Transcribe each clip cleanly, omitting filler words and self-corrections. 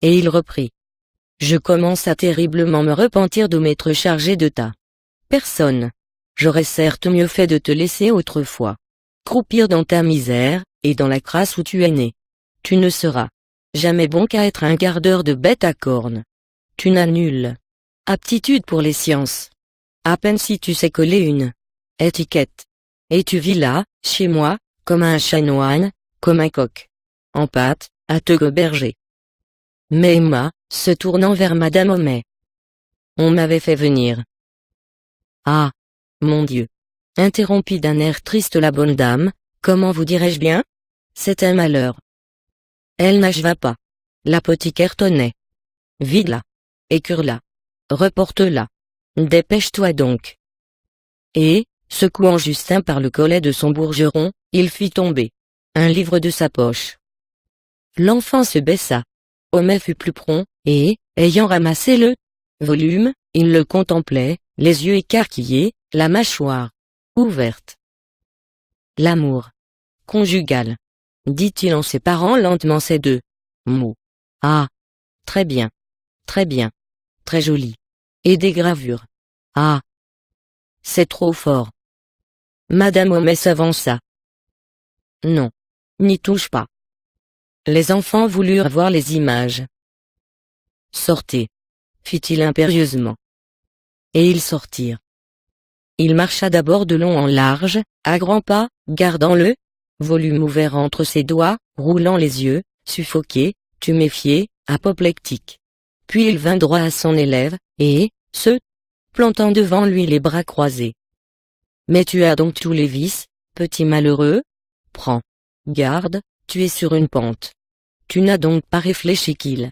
Et il reprit. Je commence à terriblement me repentir de m'être chargé de ta personne. J'aurais certes mieux fait de te laisser autrefois croupir dans ta misère, et dans la crasse où tu es né. Tu ne seras jamais bon qu'à être un gardeur de bêtes à cornes. Tu n'as nulle aptitude pour les sciences. À peine si tu sais coller une étiquette. Et tu vis là, chez moi, comme un chanoine, comme un coq en pâte, à te goberger. Mais Emma, se tournant vers Madame Homais. On m'avait fait venir. Ah! Mon Dieu! Interrompit d'un air triste la bonne dame, comment vous dirais-je bien? C'est un malheur. Elle n'acheva pas. L'apothicaire tonnait. Vide-la. Écure-la. Reporte-la. Dépêche-toi donc. Et, secouant Justin par le collet de son bourgeron, il fit tomber un livre de sa poche. L'enfant se baissa. Homais fut plus prompt, et, ayant ramassé le volume, il le contemplait, les yeux écarquillés, la mâchoire ouverte. L'amour conjugal, dit-il en séparant lentement ces deux mots. Ah! Très bien. Très bien. Très joli. Et des gravures. Ah! C'est trop fort. Madame Homais s'avança. Non. N'y touche pas. Les enfants voulurent voir les images. Sortez, fit-il impérieusement. Et ils sortirent. Il marcha d'abord de long en large, à grands pas, gardant le volume ouvert entre ses doigts, roulant les yeux, suffoqué, tuméfié, apoplectique. Puis il vint droit à son élève, et, se plantant devant lui les bras croisés. Mais tu as donc tous les vices, petit malheureux? Prends garde, tu es sur une pente. Tu n'as donc pas réfléchi qu'il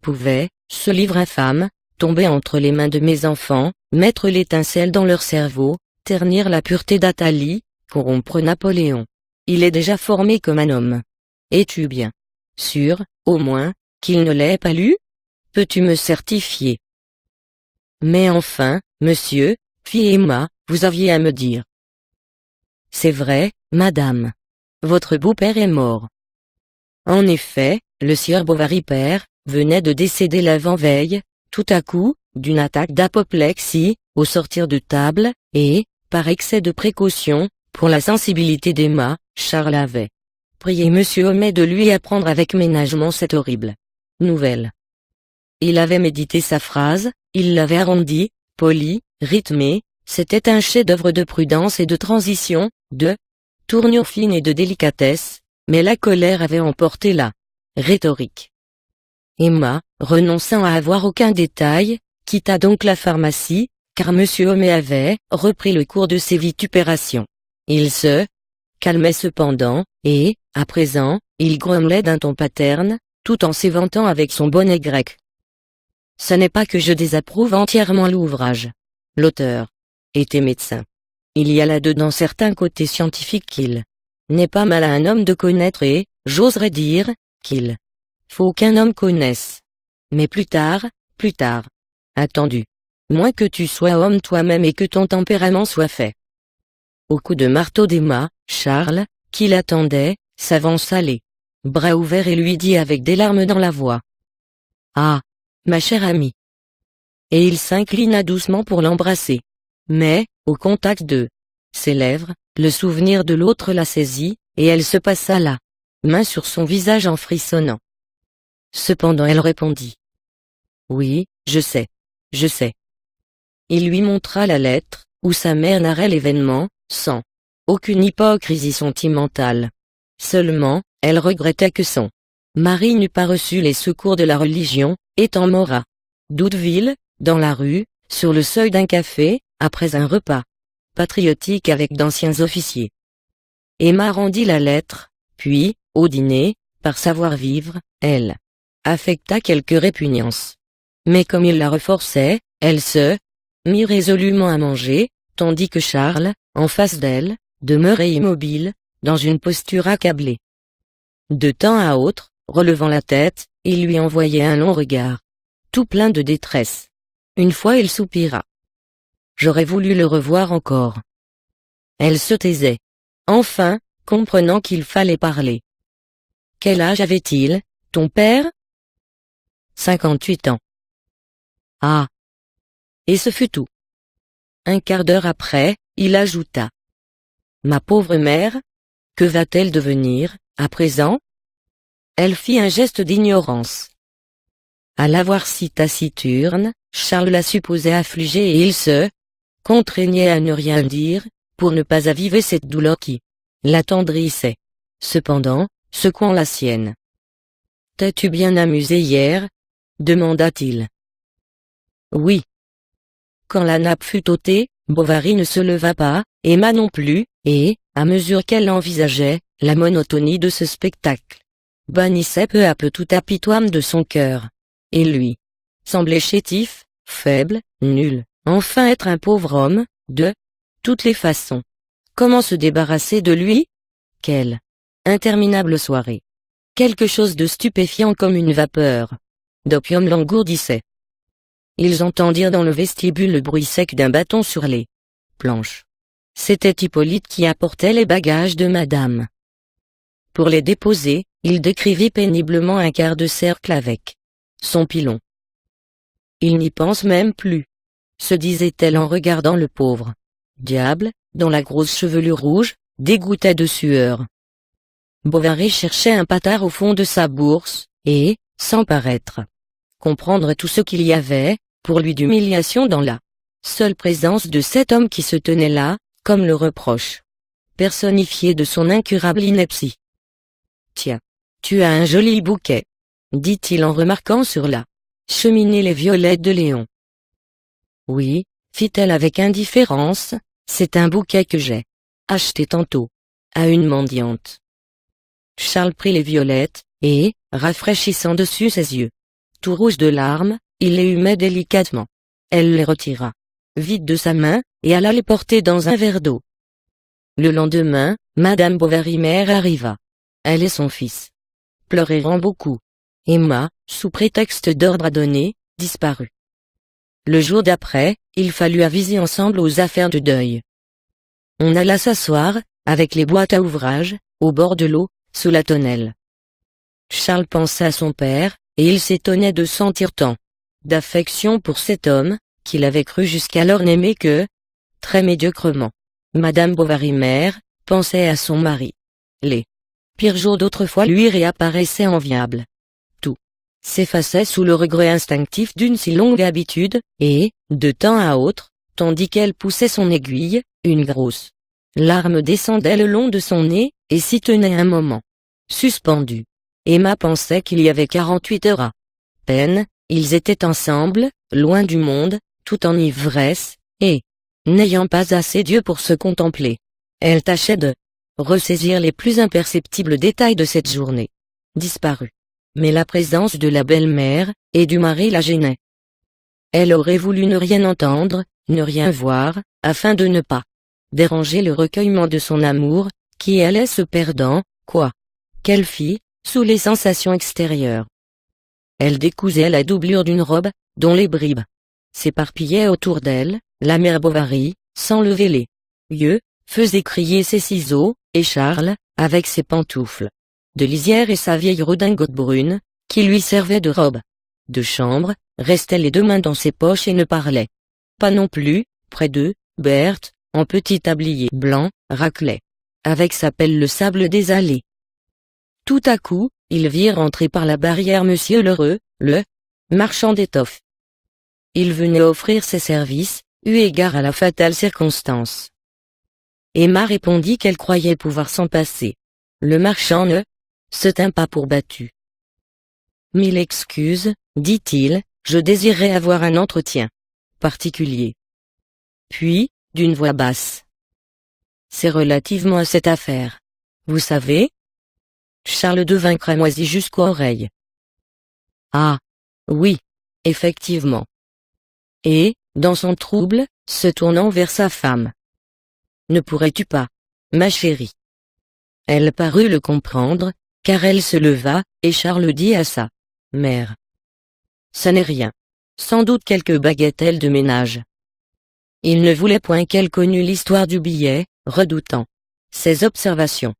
pouvait, ce livre infâme, tomber entre les mains de mes enfants, mettre l'étincelle dans leur cerveau, ternir la pureté d'Athalie, corrompre Napoléon. Il est déjà formé comme un homme. Es-tu bien sûr, au moins, qu'il ne l'ait pas lu? Peux-tu me certifier? Mais enfin, monsieur, fit Emma, vous aviez à me dire. C'est vrai, madame. Votre beau-père est mort. En effet, le sieur Bovary père venait de décéder l'avant-veille, tout à coup, d'une attaque d'apoplexie, au sortir de table, et, par excès de précaution, pour la sensibilité d'Emma, Charles avait prié monsieur Homais de lui apprendre avec ménagement cette horrible nouvelle. Il avait médité sa phrase, il l'avait arrondie, polie, rythmée, c'était un chef-d'œuvre de prudence et de transition, de tournure fine et de délicatesse, mais la colère avait emporté la rhétorique. Emma, renonçant à avoir aucun détail, quitta donc la pharmacie, car monsieur Homais avait repris le cours de ses vitupérations. Il se calmait cependant, et, à présent, il grommelait d'un ton paterne, tout en s'éventant avec son bonnet grec. Ce n'est pas que je désapprouve entièrement l'ouvrage. L'auteur était médecin. Il y a là-dedans certains côtés scientifiques qu'il n'est pas mal à un homme de connaître et, j'oserais dire, qu'il faut qu'un homme connaisse. Mais plus tard, attendu. Moins que tu sois homme toi-même et que ton tempérament soit fait. Au coup de marteau d'Emma, Charles, qui l'attendait, s'avança les bras ouverts et lui dit avec des larmes dans la voix. Ah! Ma chère amie. Et il s'inclina doucement pour l'embrasser. Mais, au contact de ses lèvres, le souvenir de l'autre la saisit, et elle se passa la main sur son visage en frissonnant. Cependant elle répondit. Oui, je sais. Je sais. Il lui montra la lettre, où sa mère narrait l'événement, sans aucune hypocrisie sentimentale. Seulement, elle regrettait que son mari n'eût pas reçu les secours de la religion, étant mort à Doudeville, dans la rue, sur le seuil d'un café, après un repas patriotique avec d'anciens officiers. Emma rendit la lettre, puis, au dîner, par savoir-vivre, elle affecta quelque répugnance. Mais comme il la reforçait, elle se mit résolument à manger, tandis que Charles, en face d'elle, demeurait immobile, dans une posture accablée. De temps à autre, relevant la tête, il lui envoyait un long regard, tout plein de détresse. Une fois il soupira. J'aurais voulu le revoir encore. Elle se taisait. Enfin, comprenant qu'il fallait parler. Quel âge avait-il, ton père? 58 ans. Ah. Et ce fut tout. Un quart d'heure après, il ajouta. Ma pauvre mère, que va-t-elle devenir, à présent? Elle fit un geste d'ignorance. À la voir si taciturne, Charles la supposait affligée et il se contraignait à ne rien dire, pour ne pas aviver cette douleur qui l'attendrissait. Cependant, secouant la sienne. T'es-tu bien amusé hier? Demanda-t-il. Oui. Quand la nappe fut ôtée, Bovary ne se leva pas, Emma non plus, et, à mesure qu'elle envisageait, la monotonie de ce spectacle bannissait peu à peu tout apitoiement de son cœur. Et lui semblait chétif, faible, nul, enfin être un pauvre homme, de toutes les façons. Comment se débarrasser de lui? Quelle interminable soirée. Quelque chose de stupéfiant comme une vapeur d'opium l'engourdissait. Ils entendirent dans le vestibule le bruit sec d'un bâton sur les planches. C'était Hippolyte qui apportait les bagages de madame. Pour les déposer, il décrivit péniblement un quart de cercle avec son pilon. Il n'y pense même plus, se disait-elle en regardant le pauvre diable, dont la grosse chevelure rouge dégouttait de sueur. Bovary cherchait un patard au fond de sa bourse, et, sans paraître comprendre tout ce qu'il y avait, pour lui d'humiliation dans la seule présence de cet homme qui se tenait là, comme le reproche personnifié de son incurable ineptie. Tiens, tu as un joli bouquet, dit-il en remarquant sur la cheminée les violettes de Léon. Oui, fit-elle avec indifférence, c'est un bouquet que j'ai acheté tantôt à une mendiante. Charles prit les violettes, et, rafraîchissant dessus ses yeux tout rouges de larmes, il les humait délicatement. Elle les retira vite de sa main, et alla les porter dans un verre d'eau. Le lendemain, Madame Bovary mère arriva. Elle et son fils pleurèrent beaucoup. Emma, sous prétexte d'ordre à donner, disparut. Le jour d'après, il fallut aviser ensemble aux affaires de deuil. On alla s'asseoir, avec les boîtes à ouvrage, au bord de l'eau, sous la tonnelle. Charles pensa à son père, et il s'étonnait de sentir tant d'affection pour cet homme, qu'il avait cru jusqu'alors n'aimer que très médiocrement. Madame Bovary mère pensait à son mari. Les pires jours d'autrefois lui réapparaissaient enviables. Tout s'effaçait sous le regret instinctif d'une si longue habitude, et, de temps à autre, tandis qu'elle poussait son aiguille, une grosse larme descendait le long de son nez, et s'y tenait un moment suspendue. Emma pensait qu'il y avait 48 heures à peine, ils étaient ensemble, loin du monde, tout en ivresse, et, n'ayant pas assez d'yeux pour se contempler, elle tâchait de ressaisir les plus imperceptibles détails de cette journée disparue. Mais la présence de la belle-mère et du mari la gênait. Elle aurait voulu ne rien entendre, ne rien voir, afin de ne pas déranger le recueillement de son amour, qui allait se perdant, quoi qu'elle fît, sous les sensations extérieures. Elle décousait la doublure d'une robe, dont les bribes s'éparpillaient autour d'elle. La mère Bovary, sans lever les yeux, faisait crier ses ciseaux, et Charles, avec ses pantoufles de lisière et sa vieille redingote brune, qui lui servait de robe de chambre, restait les deux mains dans ses poches et ne parlait pas non plus. Près d'eux, Berthe, en petit tablier blanc, raclait avec sa pelle le sable des allées. Tout à coup, ils virent entrer par la barrière Monsieur Lheureux, le marchand d'étoffes. Il venait offrir ses services, eu égard à la fatale circonstance. Emma répondit qu'elle croyait pouvoir s'en passer. Le marchand ne se tint pas pour battu. Mille excuses, dit-il, je désirerais avoir un entretien particulier. Puis, d'une voix basse. C'est relativement à cette affaire. Vous savez? Charles devint cramoisi jusqu'aux oreilles. Ah, oui, effectivement. Et, dans son trouble, se tournant vers sa femme. Ne pourrais-tu pas, ma chérie? Elle parut le comprendre, car elle se leva, et Charles dit à sa mère. Ça n'est rien. Sans doute quelque bagatelle de ménage. Il ne voulait point qu'elle connût l'histoire du billet, redoutant ses observations.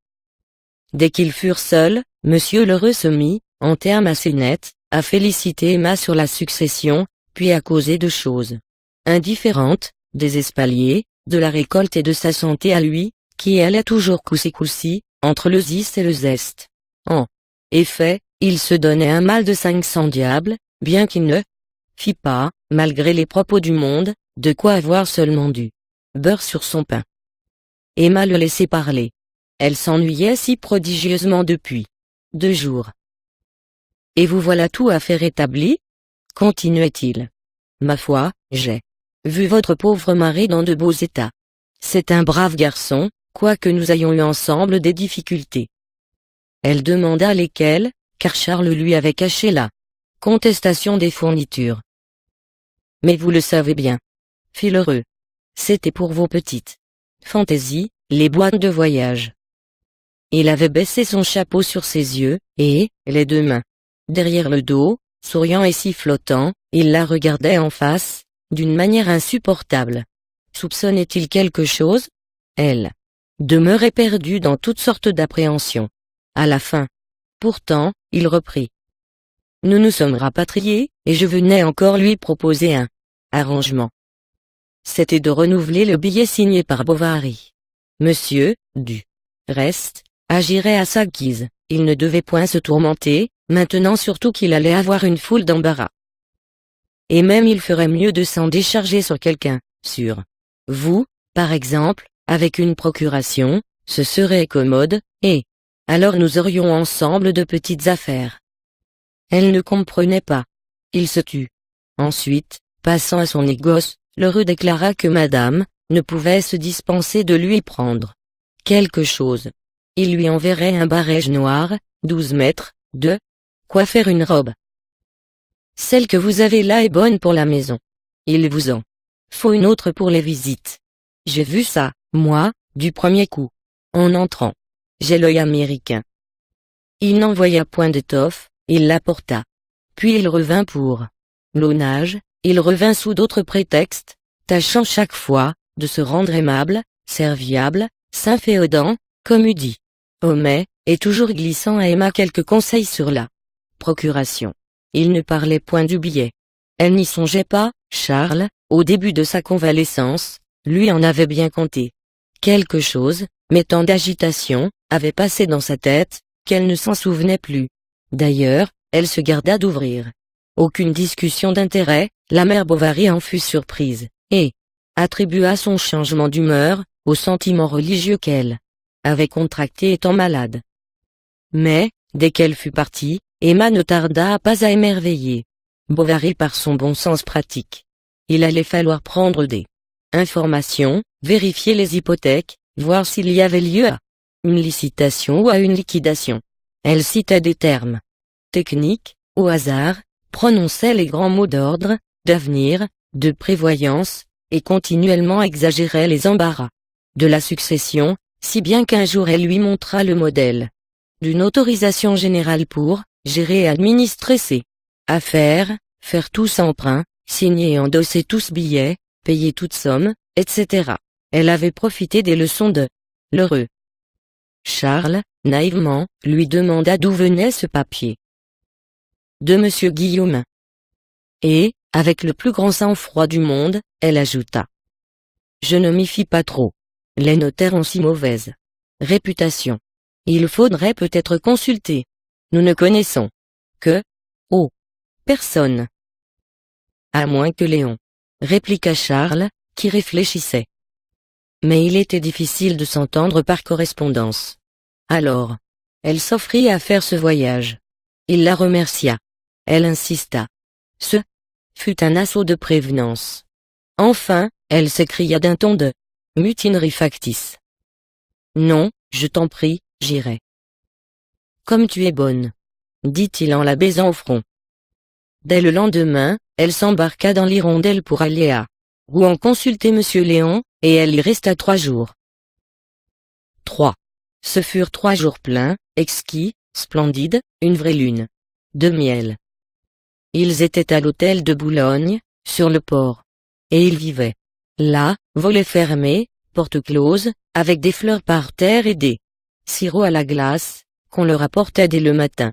Dès qu'ils furent seuls, Monsieur Lheureux se mit, en termes assez nets, à féliciter Emma sur la succession, puis à causer de choses indifférentes, des espaliers, de la récolte et de sa santé à lui, qui allait toujours coussi entre le zis et le zeste. En effet, il se donnait un mal de 500 diables, bien qu'il ne fit pas, malgré les propos du monde, de quoi avoir seulement du beurre sur son pain. Emma le laissait parler. Elle s'ennuyait si prodigieusement depuis 2 jours. Et vous voilà tout à fait rétabli? Continuait-il. Ma foi, j'ai vu votre pauvre mari dans de beaux états. C'est un brave garçon, quoique nous ayons eu ensemble des difficultés. Elle demanda lesquelles, car Charles lui avait caché la contestation des fournitures. Mais vous le savez bien, fit l'heureux. C'était pour vos petites fantaisies, les boîtes de voyage. Il avait baissé son chapeau sur ses yeux, et, les 2 mains derrière le dos, souriant et sifflotant, il la regardait en face, d'une manière insupportable. Soupçonnait-il quelque chose? Elle demeurait perdue dans toutes sortes d'appréhensions. À la fin, pourtant, il reprit. Nous nous sommes rapatriés, et je venais encore lui proposer un arrangement. C'était de renouveler le billet signé par Bovary. Monsieur, du reste, agirait à sa guise, il ne devait point se tourmenter, maintenant surtout qu'il allait avoir une foule d'embarras. Et même il ferait mieux de s'en décharger sur quelqu'un, sur vous, par exemple, avec une procuration, ce serait commode, et alors nous aurions ensemble de petites affaires. Elle ne comprenait pas. Il se tut. Ensuite, passant à son négoce, l'heureux déclara que madame ne pouvait se dispenser de lui prendre quelque chose. Il lui enverrait un barège noir, 12 mètres, de quoi faire une robe. Celle que vous avez là est bonne pour la maison. Il vous en faut une autre pour les visites. J'ai vu ça, moi, du premier coup. En entrant. J'ai l'œil américain. Il n'envoya point d'étoffe, il l'apporta. Puis il revint pour l'aunage, il revint sous d'autres prétextes, tâchant chaque fois de se rendre aimable, serviable, symphéodant, comme eût dit Homais, et toujours glissant à Emma quelques conseils sur la procuration. Il ne parlait point du billet. Elle n'y songeait pas, Charles, au début de sa convalescence, lui en avait bien compté. Quelque chose, mais tant d'agitation, avait passé dans sa tête, qu'elle ne s'en souvenait plus. D'ailleurs, elle se garda d'ouvrir aucune discussion d'intérêt, la mère Bovary en fut surprise, et attribua son changement d'humeur au sentiment religieux qu'elle avait contracté étant malade. Mais, dès qu'elle fut partie, Emma ne tarda pas à émerveiller Bovary par son bon sens pratique. Il allait falloir prendre des informations, vérifier les hypothèques, voir s'il y avait lieu à une licitation ou à une liquidation. Elle citait des termes techniques, au hasard, prononçait les grands mots d'ordre, d'avenir, de prévoyance, et continuellement exagérait les embarras de la succession, si bien qu'un jour elle lui montra le modèle d'une autorisation générale pour gérer et administrer ses affaires, faire tous emprunt, signer et endosser tous billets, payer toute somme, etc. Elle avait profité des leçons de l'heureux Charles, naïvement, lui demanda d'où venait ce papier. De Monsieur Guillaumin. Et, avec le plus grand sang-froid du monde, elle ajouta. Je ne m'y fie pas trop. Les notaires ont si mauvaise réputation. Il faudrait peut-être consulter. Nous ne connaissons que personne. À moins que Léon, répliqua Charles, qui réfléchissait. Mais il était difficile de s'entendre par correspondance. Alors, elle s'offrit à faire ce voyage. Il la remercia. Elle insista. Ce fut un assaut de prévenance. Enfin, elle s'écria d'un ton de mutinerie factice. Non, je t'en prie, j'irai. Comme tu es bonne, dit-il en la baisant au front. Dès le lendemain, elle s'embarqua dans l'hirondelle pour aller à Rouen consulter Monsieur Léon, et elle y resta 3 jours. 3. Ce furent 3 jours pleins, exquis, splendides, une vraie lune de miel. Ils étaient à l'hôtel de Boulogne, sur le port. Et ils vivaient là, volets fermés, portes closes, avec des fleurs par terre et des sirops à la glace, qu'on leur apportait dès le matin.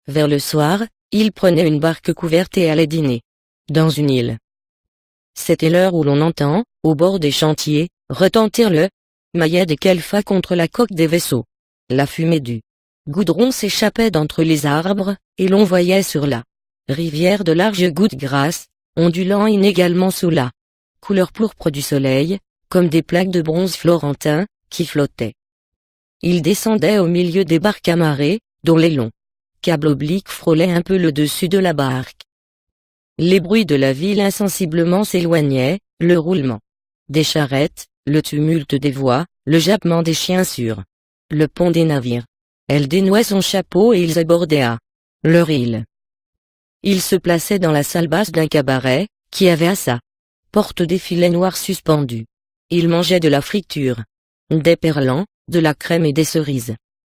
Vers le soir, Il prenait une barque couverte et allait dîner dans une île. C'était l'heure où l'on entend, au bord des chantiers, retentir le maillet des calfats contre la coque des vaisseaux. La fumée du goudron s'échappait d'entre les arbres, et l'on voyait sur la rivière de larges gouttes grasses, ondulant inégalement sous la couleur pourpre du soleil, comme des plaques de bronze florentin, qui flottaient. Il descendait au milieu des barques amarrées, dont les longs câbles obliques frôlaient un peu le dessus de la barque. Les bruits de la ville insensiblement s'éloignaient, le roulement des charrettes, le tumulte des voix, le jappement des chiens sur le pont des navires. Elle dénouait son chapeau et ils abordaient à leur île. Il se plaçait dans la salle basse d'un cabaret, qui avait à sa porte des filets noirs suspendus. Il mangeait de la friture, des perlants, de la crème et des cerises.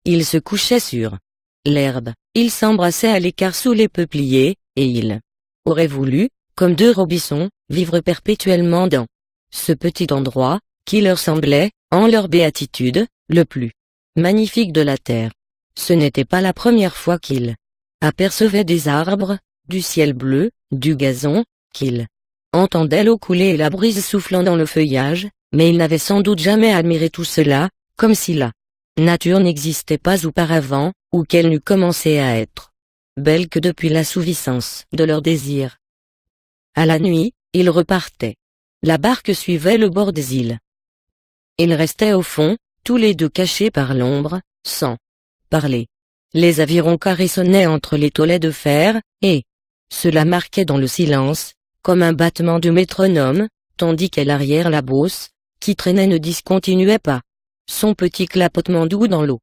Il se couchait sur l'herbe, il s'embrassait à l'écart sous les peupliers, et il aurait voulu, comme deux Robinson, vivre perpétuellement dans ce petit endroit, qui leur semblait, en leur béatitude, le plus magnifique de la terre. Ce n'était pas la première fois qu'il apercevait des arbres, du ciel bleu, du gazon, qu'il entendait l'eau couler et la brise soufflant dans le feuillage, mais il n'avait sans doute jamais admiré tout cela, comme si la nature n'existait pas auparavant, ou qu'elle n'eût commencé à être belle que depuis l'assouvissance de leurs désirs. À la nuit, ils repartaient. La barque suivait le bord des îles. Ils restaient au fond, tous les deux cachés par l'ombre, sans parler. Les avirons caressonnaient entre les tolets de fer, et cela marquait dans le silence, comme un battement de métronome, tandis qu'à l'arrière la Beauce, qui traînait ne discontinuait pas son petit clapotement doux dans l'eau.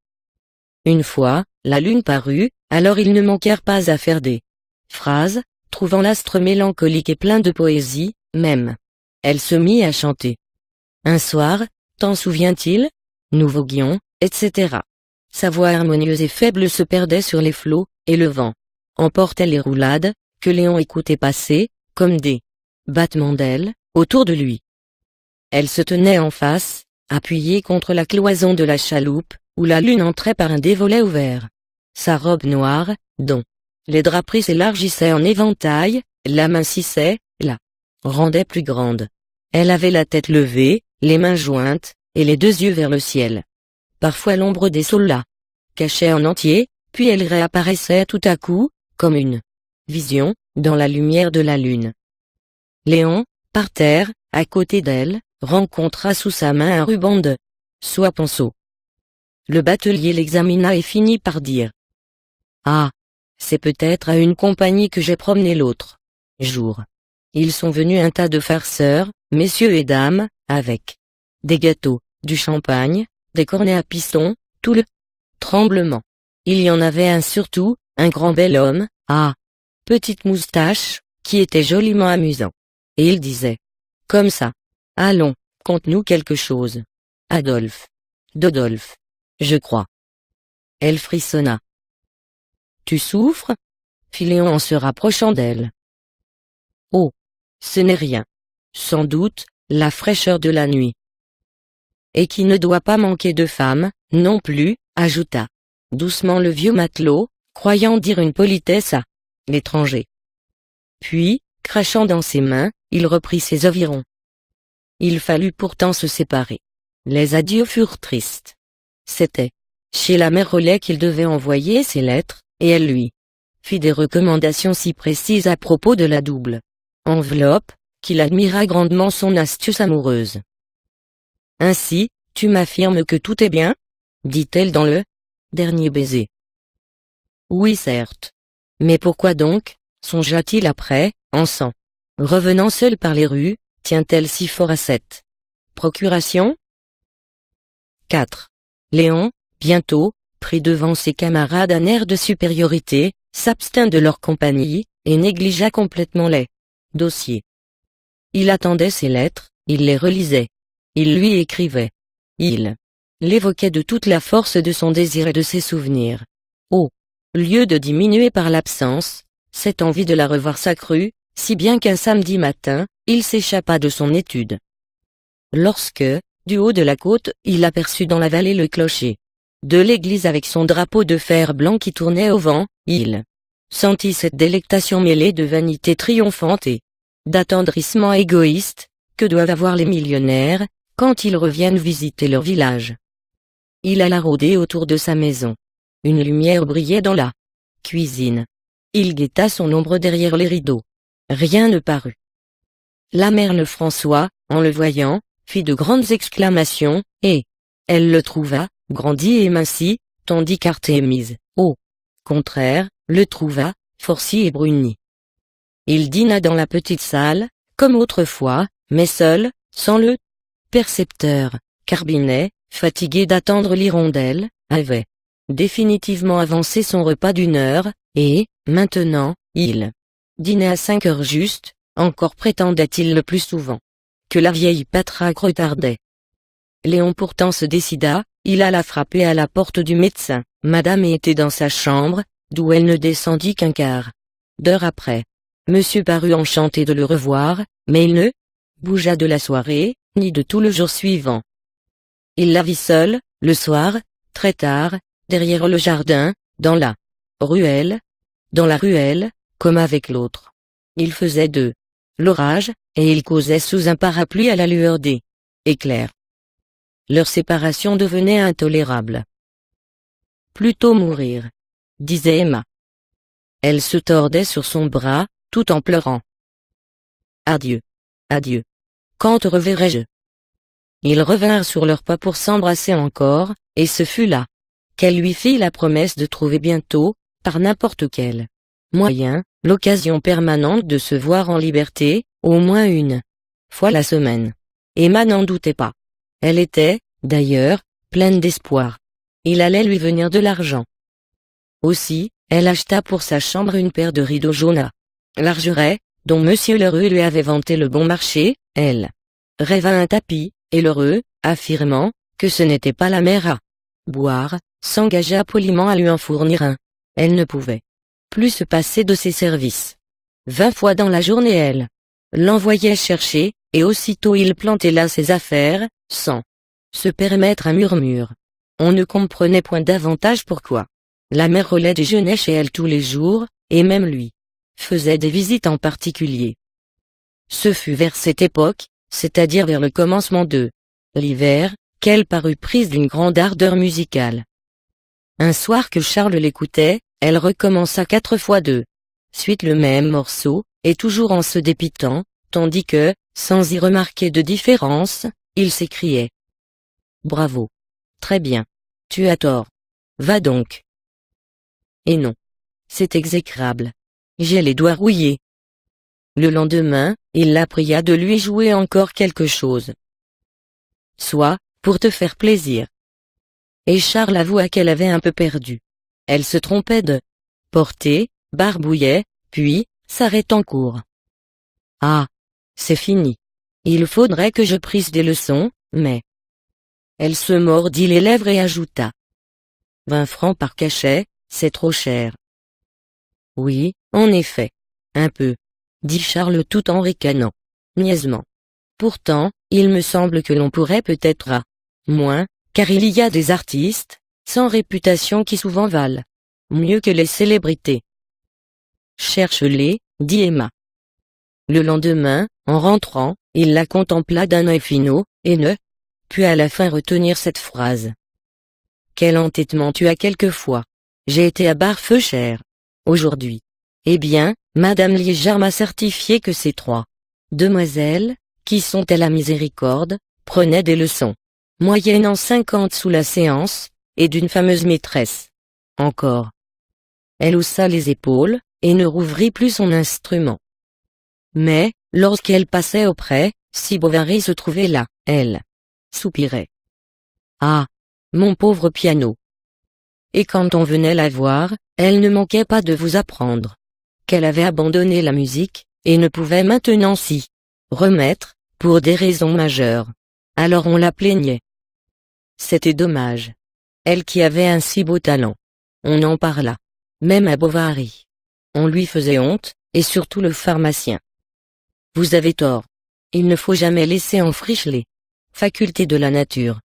Une fois, la lune parut, alors ils ne manquèrent pas à faire des phrases, trouvant l'astre mélancolique et plein de poésie, même. Elle se mit à chanter. Un soir, t'en souviens-t-il? Nous voguions, etc. Sa voix harmonieuse et faible se perdait sur les flots, et le vent emportait les roulades, que Léon écoutait passer, comme des battements d'ailes, autour de lui. Elle se tenait en face, appuyée contre la cloison de la chaloupe, où la lune entrait par un des volets ouverts. Sa robe noire, dont les draperies s'élargissaient en éventail, l'amincissait, la rendait plus grande. Elle avait la tête levée, les mains jointes, et les deux yeux vers le ciel. Parfois l'ombre des saules la cachait en entier, puis elle réapparaissait tout à coup, comme une vision, dans la lumière de la lune. Léon, par terre, à côté d'elle, rencontra sous sa main un ruban de soie ponceau. Le batelier l'examina et finit par dire: « Ah, c'est peut-être à une compagnie que j'ai promené l'autre jour. Ils sont venus un tas de farceurs, messieurs et dames, avec des gâteaux, du champagne, des cornets à piston, tout le tremblement. Il y en avait un surtout, un grand bel homme, à petite moustache, qui était joliment amusant. Et il disait, comme ça: allons, conte-nous quelque chose. Adolphe. Dodolphe. Je crois. » Elle frissonna. « Tu souffres ?» fit Léon en se rapprochant d'elle. « Oh, ce n'est rien. Sans doute, la fraîcheur de la nuit. » « Et qui ne doit pas manquer de femmes, non plus, » ajouta doucement le vieux matelot, croyant dire une politesse à l'étranger. Puis, crachant dans ses mains, il reprit ses avirons. Il fallut pourtant se séparer. Les adieux furent tristes. C'était chez la mère Rollet qu'il devait envoyer ses lettres, et elle lui fit des recommandations si précises à propos de la double enveloppe, qu'il admira grandement son astuce amoureuse. « Ainsi, tu m'affirmes que tout est bien ?» dit-elle dans le dernier baiser. « Oui certes. Mais pourquoi donc, songea-t-il après, en s'en revenant seul par les rues, tient-elle si fort à cette procuration ?» 4. Léon, bientôt, pris devant ses camarades un air de supériorité, s'abstint de leur compagnie, et négligea complètement les dossiers. Il attendait ses lettres, il les relisait. Il lui écrivait. Il l'évoquait de toute la force de son désir et de ses souvenirs. Au lieu de diminuer par l'absence, cette envie de la revoir s'accrut, si bien qu'un samedi matin, il s'échappa de son étude. Lorsque, du haut de la côte, il aperçut dans la vallée le clocher de l'église avec son drapeau de fer blanc qui tournait au vent, il sentit cette délectation mêlée de vanité triomphante et d'attendrissement égoïste, que doivent avoir les millionnaires, quand ils reviennent visiter leur village. Il alla rôder autour de sa maison. Une lumière brillait dans la cuisine. Il guetta son ombre derrière les rideaux. Rien ne parut. La mère Lefrançois, en le voyant, fit de grandes exclamations, et elle le trouva, grandi et minci, tandis qu'Artémise, au contraire, le trouva, forci et bruni. Il dîna dans la petite salle, comme autrefois, mais seul, sans le percepteur, car Binet, fatigué d'attendre l'hirondelle, avait définitivement avancé son repas d'1 heure, et, maintenant, il dînait à 5 heures juste, encore prétendait-il le plus souvent, que la vieille patraque retardait. Léon pourtant se décida, il alla frapper à la porte du médecin. Madame était dans sa chambre, d'où elle ne descendit qu'un quart d'heure après. Monsieur parut enchanté de le revoir, mais il ne bougea de la soirée, ni de tout le jour suivant. Il la vit seule, le soir, très tard, derrière le jardin, dans la ruelle, comme avec l'autre. Il faisait de l'orage, et ils causaient sous un parapluie à la lueur des éclairs. Leur séparation devenait intolérable. Plutôt mourir, disait Emma. Elle se tordait sur son bras, tout en pleurant. Adieu. Adieu. Quand te reverrai-je? Ils revinrent sur leurs pas pour s'embrasser encore, et ce fut là qu'elle lui fit la promesse de trouver bientôt, par n'importe quel moyen, l'occasion permanente de se voir en liberté, au moins une fois la semaine. Emma n'en doutait pas. Elle était, d'ailleurs, pleine d'espoir. Il allait lui venir de l'argent. Aussi, elle acheta pour sa chambre une paire de rideaux jaunes à largeret, dont Monsieur Lheureux lui avait vanté le bon marché. Elle rêva un tapis, et Lheureux, affirmant que ce n'était pas la mer à boire, s'engagea poliment à lui en fournir un. Elle ne pouvait plus se passer de ses services. 20 fois dans la journée elle l'envoyait chercher, et aussitôt il plantait là ses affaires, sans se permettre un murmure. On ne comprenait point davantage pourquoi. La mère Rollet déjeunait chez elle tous les jours, et même lui faisait des visites en particulier. Ce fut vers cette époque, c'est-à-dire vers le commencement de l'hiver, qu'elle parut prise d'une grande ardeur musicale. Un soir que Charles l'écoutait, elle recommença 4 fois de suite le même morceau, et toujours en se dépitant, tandis que, sans y remarquer de différence, il s'écriait. Bravo. Très bien. Tu as tort. Va donc. Et non. C'est exécrable. J'ai les doigts rouillés. Le lendemain, il la pria de lui jouer encore quelque chose. Soit, pour te faire plaisir. Et Charles avoua qu'elle avait un peu perdu. Elle se trompait de portée, barbouillait, puis, s'arrêtant court. Ah. C'est fini. Il faudrait que je prisse des leçons, mais... Elle se mordit les lèvres et ajouta. 20 francs par cachet, c'est trop cher. Oui, en effet. Un peu. Dit Charles tout en ricanant. Niaisement. Pourtant, il me semble que l'on pourrait peut-être à moins, car il y a des artistes, sans réputation qui souvent valent mieux que les célébrités. Cherche-les, dit Emma. Le lendemain, en rentrant, il la contempla d'un œil finaud, et ne put à la fin retenir cette phrase. Quel entêtement tu as quelquefois. J'ai été à Barfeuchères. Aujourd'hui. Eh bien, Madame Liégeard m'a certifié que ces 3 demoiselles, qui sont à la miséricorde, prenaient des leçons, moyennant 50 sous la séance, et d'une fameuse maîtresse. Encore. Elle haussa les épaules, et ne rouvrit plus son instrument. Mais, lorsqu'elle passait auprès, si Bovary se trouvait là, elle soupirait. Ah! Mon pauvre piano! Et quand on venait la voir, elle ne manquait pas de vous apprendre qu'elle avait abandonné la musique, et ne pouvait maintenant s'y remettre, pour des raisons majeures. Alors on la plaignait. C'était dommage. Elle qui avait un si beau talent. On en parla. Même à Bovary. On lui faisait honte, et surtout le pharmacien. Vous avez tort. Il ne faut jamais laisser en friche les facultés de la nature.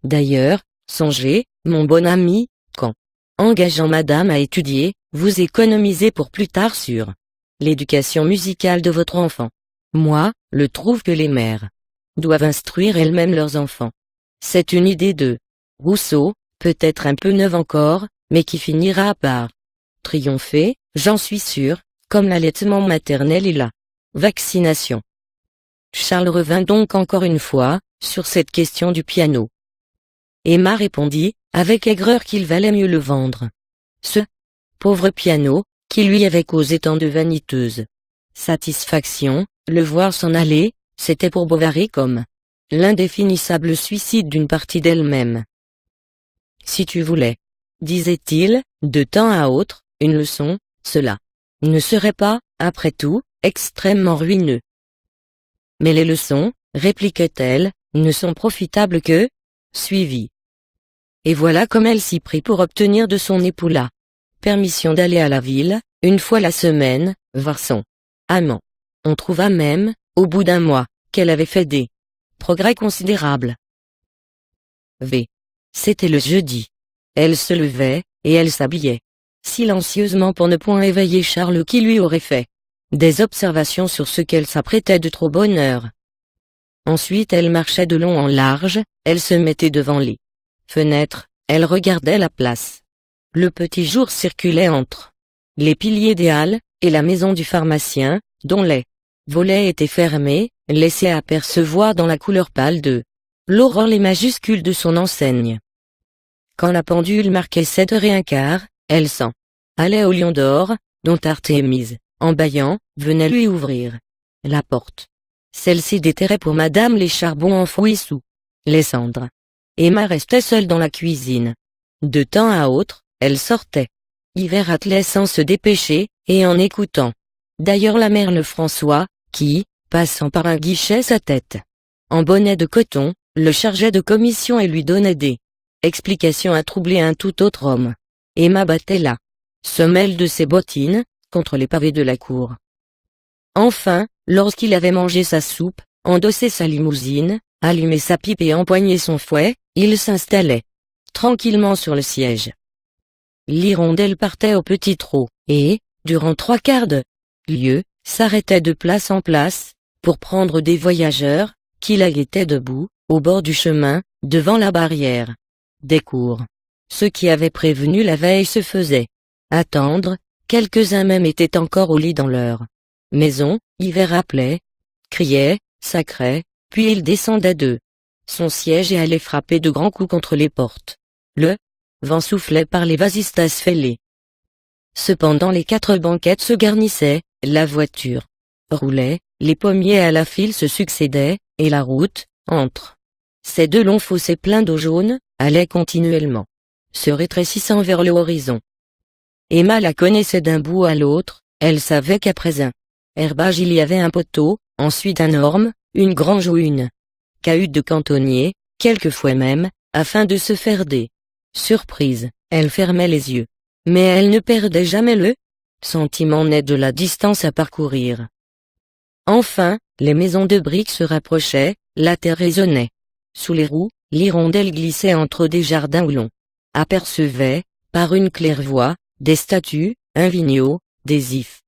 D'ailleurs, songez, mon bon ami, quand engageant madame à étudier, vous économisez pour plus tard sur l'éducation musicale de votre enfant. Moi, je trouve que les mères doivent instruire elles-mêmes leurs enfants. C'est une idée de Rousseau, peut-être un peu neuve encore, mais qui finira par triompher, j'en suis sûr, comme l'allaitement maternel et la vaccination. Charles revint donc encore une fois, sur cette question du piano. Emma répondit, avec aigreur qu'il valait mieux le vendre. Ce pauvre piano, qui lui avait causé tant de vaniteuse satisfaction, le voir s'en aller, c'était pour Bovary comme l'indéfinissable suicide d'une partie d'elle-même. Si tu voulais, disait-il, de temps à autre, une leçon, cela ne serait pas, après tout, extrêmement ruineux. Mais les leçons, répliquait-elle, ne sont profitables que suivies. Et voilà comme elle s'y prit pour obtenir de son époux la permission d'aller à la ville, une fois la semaine, voir son amant. On trouva même, au bout d'un mois, qu'elle avait fait des progrès considérables. C'était le jeudi. Elle se levait, et elle s'habillait silencieusement pour ne point éveiller Charles qui lui aurait fait des observations sur ce qu'elle s'apprêtait de trop bonne heure. Ensuite elle marchait de long en large, elle se mettait devant les fenêtres, elle regardait la place. Le petit jour circulait entre les piliers des halles, et la maison du pharmacien, dont les volets étaient fermés, laissait apercevoir dans la couleur pâle de l'aurore les majuscules de son enseigne. Quand la pendule marquait 7h15, elle s'en allait au Lion d'Or, dont Artémise, en bâillant, venait lui ouvrir la porte. Celle-ci déterrait pour madame les charbons enfouis sous les cendres. Emma restait seule dans la cuisine. De temps à autre, elle sortait. Hiver attelait sans se dépêcher, et en écoutant. D'ailleurs la mère Lefrançois, qui, passant par un guichet sa tête en bonnet de coton, le chargeait de commission et lui donnait des explications à troubler un tout autre homme. Emma battait la semelle de ses bottines contre les pavés de la cour. Enfin, lorsqu'il avait mangé sa soupe, endossé sa limousine, allumé sa pipe et empoigné son fouet, il s'installait tranquillement sur le siège. L'hirondelle partait au petit trot, et, durant 3/4 de lieue, s'arrêtait de place en place, pour prendre des voyageurs, qui la guettaient debout, au bord du chemin, devant la barrière des cours. Ceux qui avaient prévenu la veille se faisaient attendre, quelques-uns même étaient encore au lit dans leur maison. Hiver appelait, criait, sacrait, puis il descendait de son siège et allait frapper de grands coups contre les portes. Le vent soufflait par les vasistas fêlés. Cependant les 4 banquettes se garnissaient, la voiture roulait, les pommiers à la file se succédaient, et la route, entre ces 2 longs fossés pleins d'eau jaune, allait continuellement se rétrécissant vers le horizon. Emma la connaissait d'un bout à l'autre, elle savait qu'après un herbage il y avait un poteau, ensuite un orme, une grange ou une cahute de cantonnier, quelquefois même, afin de se faire des surprises, elle fermait les yeux. Mais elle ne perdait jamais le sentiment net de la distance à parcourir. Enfin, les maisons de briques se rapprochaient, la terre résonnait. Sous les roues, l'hirondelle glissait entre des jardins où l'on apercevait, par une claire-voie, des statues, un vigneault, des ifs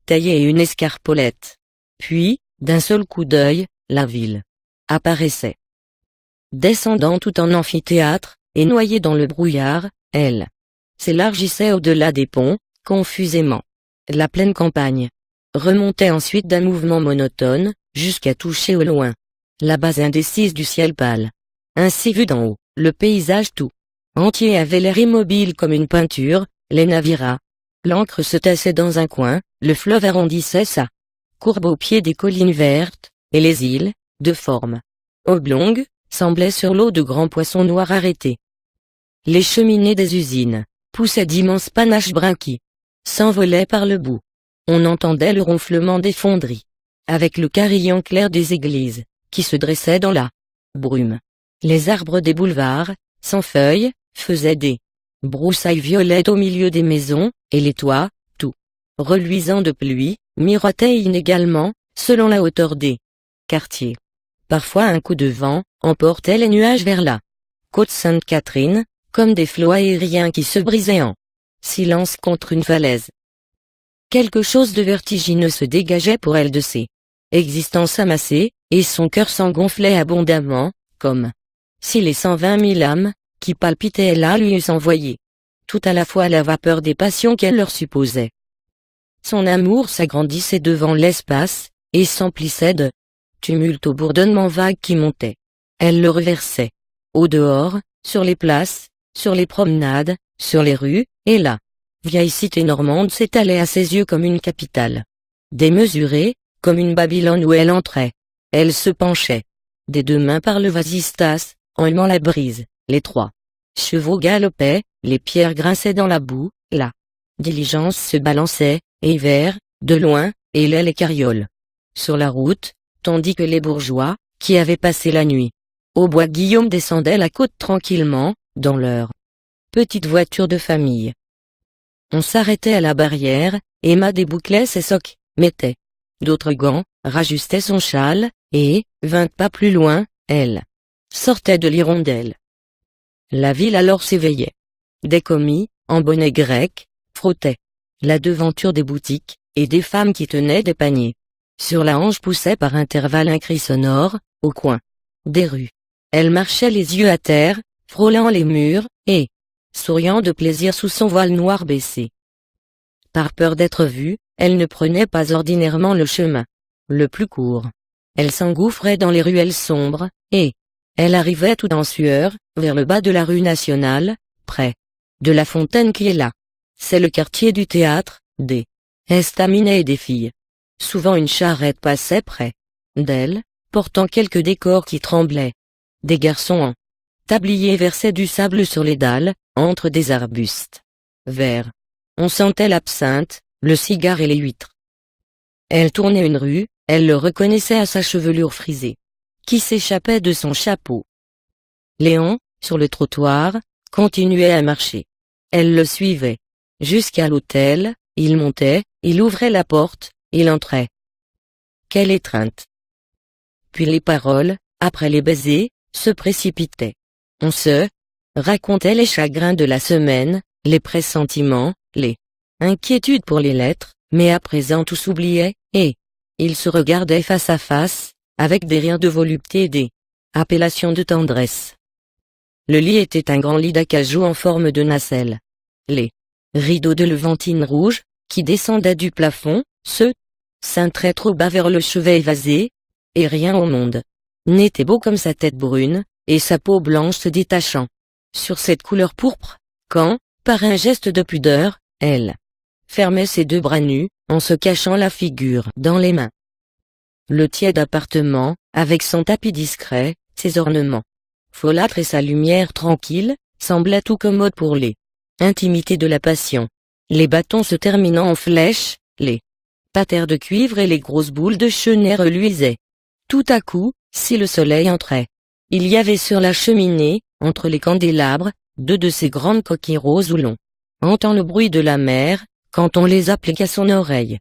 taillés et une escarpolette. Puis, d'un seul coup d'œil, la ville apparaissait. Descendant tout en amphithéâtre, et noyée dans le brouillard, elle s'élargissait au-delà des ponts, confusément. La pleine campagne remontait ensuite d'un mouvement monotone, jusqu'à toucher au loin la base indécise du ciel pâle. Ainsi vu d'en haut, le paysage tout entier avait l'air immobile comme une peinture, les navires. L'ancre se tassait dans un coin, le fleuve arrondissait sa courbe au pied des collines vertes, et les îles, de forme oblongue, semblaient sur l'eau de grands poissons noirs arrêtés. Les cheminées des usines poussaient d'immenses panaches bruns qui s'envolaient par le bout. On entendait le ronflement des fonderies, avec le carillon clair des églises, qui se dressait dans la brume. Les arbres des boulevards, sans feuilles, faisaient des broussailles violettes au milieu des maisons, et les toits, tout reluisants de pluie, miroitaient inégalement, selon la hauteur des quartiers. Parfois un coup de vent emportait les nuages vers la côte Sainte-Catherine, comme des flots aériens qui se brisaient en silence contre une falaise. Quelque chose de vertigineux se dégageait pour elle de ses existences amassées, et son cœur s'en gonflait abondamment, comme si les 120 000 âmes, qui palpitaient là lui eussent envoyé tout à la fois la vapeur des passions qu'elle leur supposait. Son amour s'agrandissait devant l'espace, et s'emplissait de tumulte au bourdonnement vague qui montait. Elle le reversait. Au dehors, sur les places, sur les promenades, sur les rues, et la vieille cité normande s'étalait à ses yeux comme une capitale démesurée, comme une Babylone où elle entrait. Elle se penchait des deux mains par le vasistas, en aimant la brise. Les trois chevaux galopaient, les pierres grinçaient dans la boue, la diligence se balançait, et vers, de loin, hélaient les carrioles sur la route, tandis que les bourgeois, qui avaient passé la nuit au bois Guillaume, descendaient la côte tranquillement, dans leur petite voiture de famille. On s'arrêtait à la barrière, Emma débouclait ses socques, mettait d'autres gants, rajustait son châle, et, 20 pas plus loin, elle sortait de l'hirondelle. La ville alors s'éveillait. Des commis, en bonnet grec, frottaient la devanture des boutiques, et des femmes qui tenaient des paniers sur la hanche poussaient par intervalles un cri sonore, au coin des rues. Elle marchait les yeux à terre, frôlant les murs, et souriant de plaisir sous son voile noir baissé. Par peur d'être vue, elle ne prenait pas ordinairement le chemin le plus court. Elle s'engouffrait dans les ruelles sombres, et elle arrivait tout en sueur, vers le bas de la rue nationale, près de la fontaine qui est là. C'est le quartier du théâtre, des estaminets et des filles. Souvent une charrette passait près d'elle, portant quelques décors qui tremblaient. Des garçons en tablier versaient du sable sur les dalles, entre des arbustes verts. On sentait l'absinthe, le cigare et les huîtres. Elle tournait une rue, elle le reconnaissait à sa chevelure frisée, qui s'échappait de son chapeau. Léon, sur le trottoir, continuait à marcher. Elle le suivait. Jusqu'à l'hôtel, il montait, il ouvrait la porte, il entrait. Quelle étreinte! Puis les paroles, après les baisers, se précipitaient. On se racontait les chagrins de la semaine, les pressentiments, les inquiétudes pour les lettres, mais à présent tout s'oubliait, et ils se regardaient face à face, avec des rires de volupté et des appellations de tendresse. Le lit était un grand lit d'acajou en forme de nacelle. Les rideaux de levantine rouge, qui descendaient du plafond, se cintraient trop bas vers le chevet évasé, et rien au monde n'était beau comme sa tête brune, et sa peau blanche se détachant sur cette couleur pourpre, quand, par un geste de pudeur, elle fermait ses deux bras nus, en se cachant la figure dans les mains. Le tiède appartement, avec son tapis discret, ses ornements folâtres et sa lumière tranquille, semblait tout commode pour les intimités de la passion. Les bâtons se terminant en flèches, les patères de cuivre et les grosses boules de chenille reluisaient. Tout à coup, si le soleil entrait, il y avait sur la cheminée, entre les candélabres, deux de ces grandes coquilles roses où l'on entend le bruit de la mer, quand on les applique à son oreille.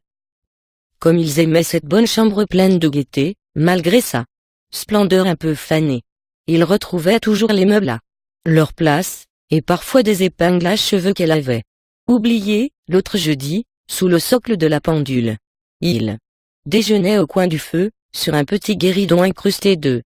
Comme ils aimaient cette bonne chambre pleine de gaieté, malgré sa splendeur un peu fanée. Ils retrouvaient toujours les meubles à leur place, et parfois des épingles à cheveux qu'elle avait oubliées, l'autre jeudi, sous le socle de la pendule. Ils déjeunaient au coin du feu, sur un petit guéridon incrusté de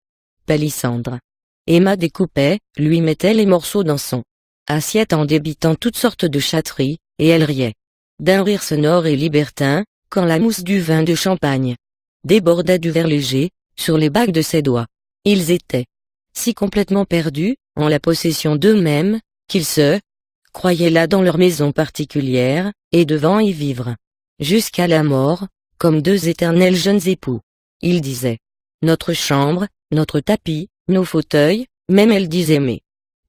palissandre. Emma découpait, lui mettait les morceaux dans son assiette en débitant toutes sortes de chatteries, et elle riait d'un rire sonore et libertin, quand la mousse du vin de champagne débordait du verre léger, sur les bagues de ses doigts. Ils étaient si complètement perdus, en la possession d'eux-mêmes, qu'ils se croyaient là dans leur maison particulière, et devant y vivre jusqu'à la mort, comme deux éternels jeunes époux. Ils disaient notre chambre, notre tapis, nos fauteuils, même elle disait mes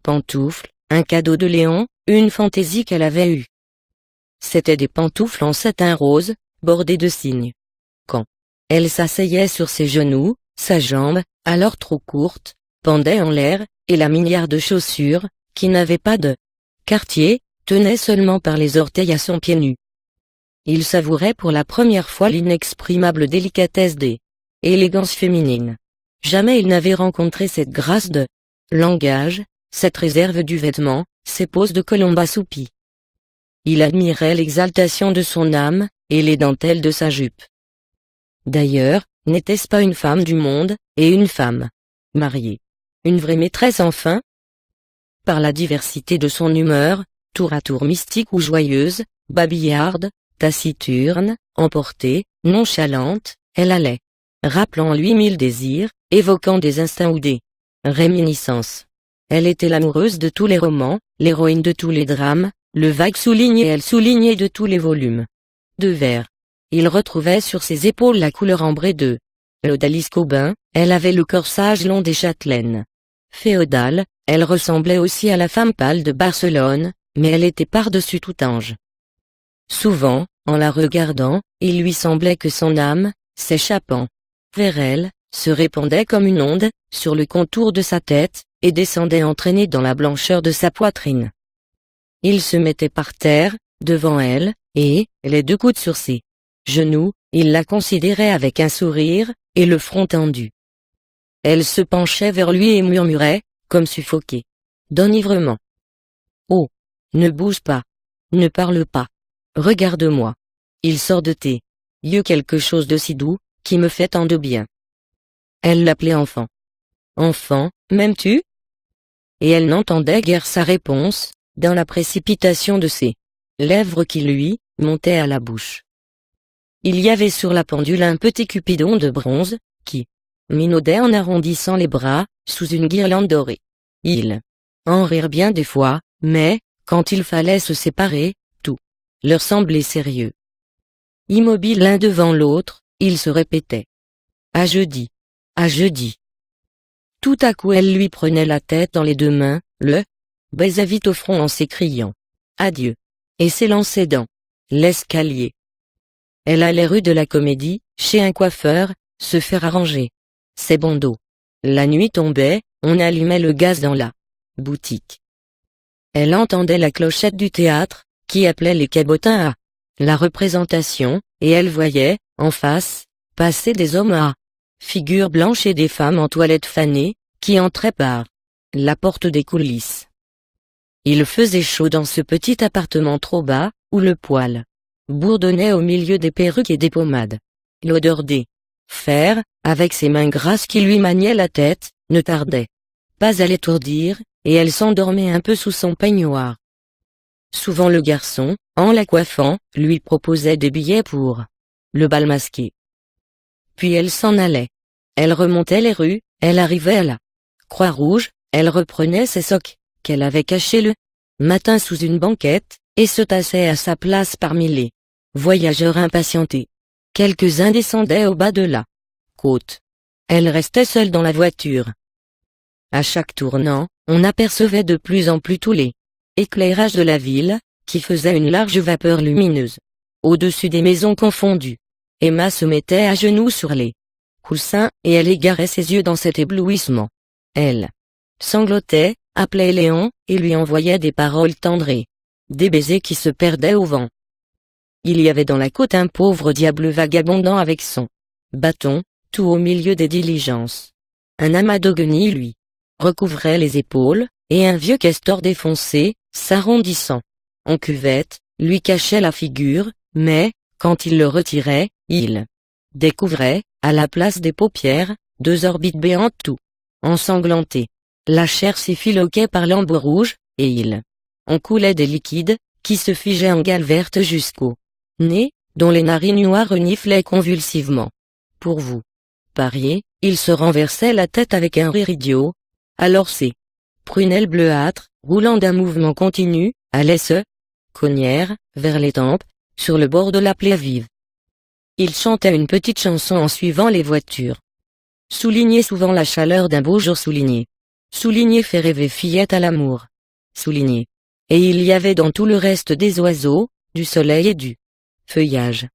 pantoufles, un cadeau de Léon, une fantaisie qu'elle avait eue. C'étaient des pantoufles en satin rose, bordées de cygnes. Quand elle s'asseyait sur ses genoux, sa jambe, alors trop courte, pendait en l'air, et la milliard de chaussures, qui n'avaient pas de quartier, tenait seulement par les orteils à son pied nu. Il savourait pour la première fois l'inexprimable délicatesse des élégances féminines. Jamais il n'avait rencontré cette grâce de langage, cette réserve du vêtement, ces poses de colombe assoupie. Il admirait l'exaltation de son âme, et les dentelles de sa jupe. D'ailleurs, n'était-ce pas une femme du monde, et une femme mariée? Une vraie maîtresse enfin? Par la diversité de son humeur, tour à tour mystique ou joyeuse, babillarde, taciturne, emportée, nonchalante, elle allait, rappelant en lui mille désirs, évoquant des instincts ou des réminiscences. Elle était l'amoureuse de tous les romans, l'héroïne de tous les drames, le vague souligne et elle soulignait de tous les volumes de vers. Il retrouvait sur ses épaules la couleur ambrée de l'Odalisque Aubin, elle avait le corsage long des châtelaines féodales, elle ressemblait aussi à la femme pâle de Barcelone, mais elle était par-dessus tout ange. Souvent, en la regardant, il lui semblait que son âme, s'échappant vers elle, se répandait comme une onde, sur le contour de sa tête, et descendait entraînée dans la blancheur de sa poitrine. Il se mettait par terre, devant elle, et, les deux coudes sur ses genoux, il la considérait avec un sourire, et le front tendu. Elle se penchait vers lui et murmurait, comme suffoquée d'enivrement. « Oh, ne bouge pas. Ne parle pas. Regarde-moi. Il sort de tes yeux quelque chose de si doux, qui me fait tant de bien. » Elle l'appelait enfant. « Enfant, m'aimes-tu » Et elle n'entendait guère sa réponse, dans la précipitation de ses lèvres qui lui montaient à la bouche. Il y avait sur la pendule un petit cupidon de bronze, qui minaudait en arrondissant les bras, sous une guirlande dorée. Ils en rirent bien des fois, mais, quand il fallait se séparer, tout leur semblait sérieux. Immobiles l'un devant l'autre, ils se répétaient « À jeudi. À jeudi. » Tout à coup elle lui prenait la tête dans les deux mains, le baisait vite au front en s'écriant « Adieu » et s'élançait dans l'escalier. Elle allait rue de la Comédie, chez un coiffeur, se faire arranger ses bandeaux. La nuit tombait, on allumait le gaz dans la boutique. Elle entendait la clochette du théâtre, qui appelait les cabotins à la représentation, et elle voyait, en face, passer des hommes à figures blanches et des femmes en toilette fanée, qui entraient par la porte des coulisses. Il faisait chaud dans ce petit appartement trop bas, où le poêle bourdonnait au milieu des perruques et des pommades. L'odeur des fers, avec ses mains grasses qui lui maniaient la tête, ne tardait pas à l'étourdir, et elle s'endormait un peu sous son peignoir. Souvent le garçon, en la coiffant, lui proposait des billets pour le bal masqué. Puis elle s'en allait. Elle remontait les rues, elle arrivait à la Croix-Rouge, elle reprenait ses socs, qu'elle avait cachés le matin sous une banquette, et se tassait à sa place parmi les voyageurs impatientés. Quelques-uns descendaient au bas de la côte. Elle restait seule dans la voiture. À chaque tournant, on apercevait de plus en plus tous les éclairages de la ville, qui faisaient une large vapeur lumineuse. Au-dessus des maisons confondues, Emma se mettait à genoux sur les coussins, et elle égarait ses yeux dans cet éblouissement. Elle sanglotait, appelait Léon, et lui envoyait des paroles tendres et des baisers qui se perdaient au vent. Il y avait dans la côte un pauvre diable vagabondant avec son bâton, tout au milieu des diligences. Un amas de guenilles lui recouvrait les épaules, et un vieux castor défoncé, s'arrondissant en cuvette, lui cachait la figure, mais, quand il le retirait, il découvrait, à la place des paupières, deux orbites béantes tout ensanglantées. La chair s'effiloquait par l'ambre rouge, et il en coulait des liquides, qui se figeaient en gale verte jusqu'au nez, dont les narines noires reniflaient convulsivement. Pour vous parier, il se renversait la tête avec un rire idiot. Alors ses prunelles bleuâtres, roulant d'un mouvement continu, allaient se cogner vers les tempes, sur le bord de la plaie vive. Il chantait une petite chanson en suivant les voitures. Soulignait souvent la chaleur d'un beau jour souligné. Souligné fait rêver fillette à l'amour. Souligné. Et il y avait dans tout le reste des oiseaux, du soleil et du feuillage.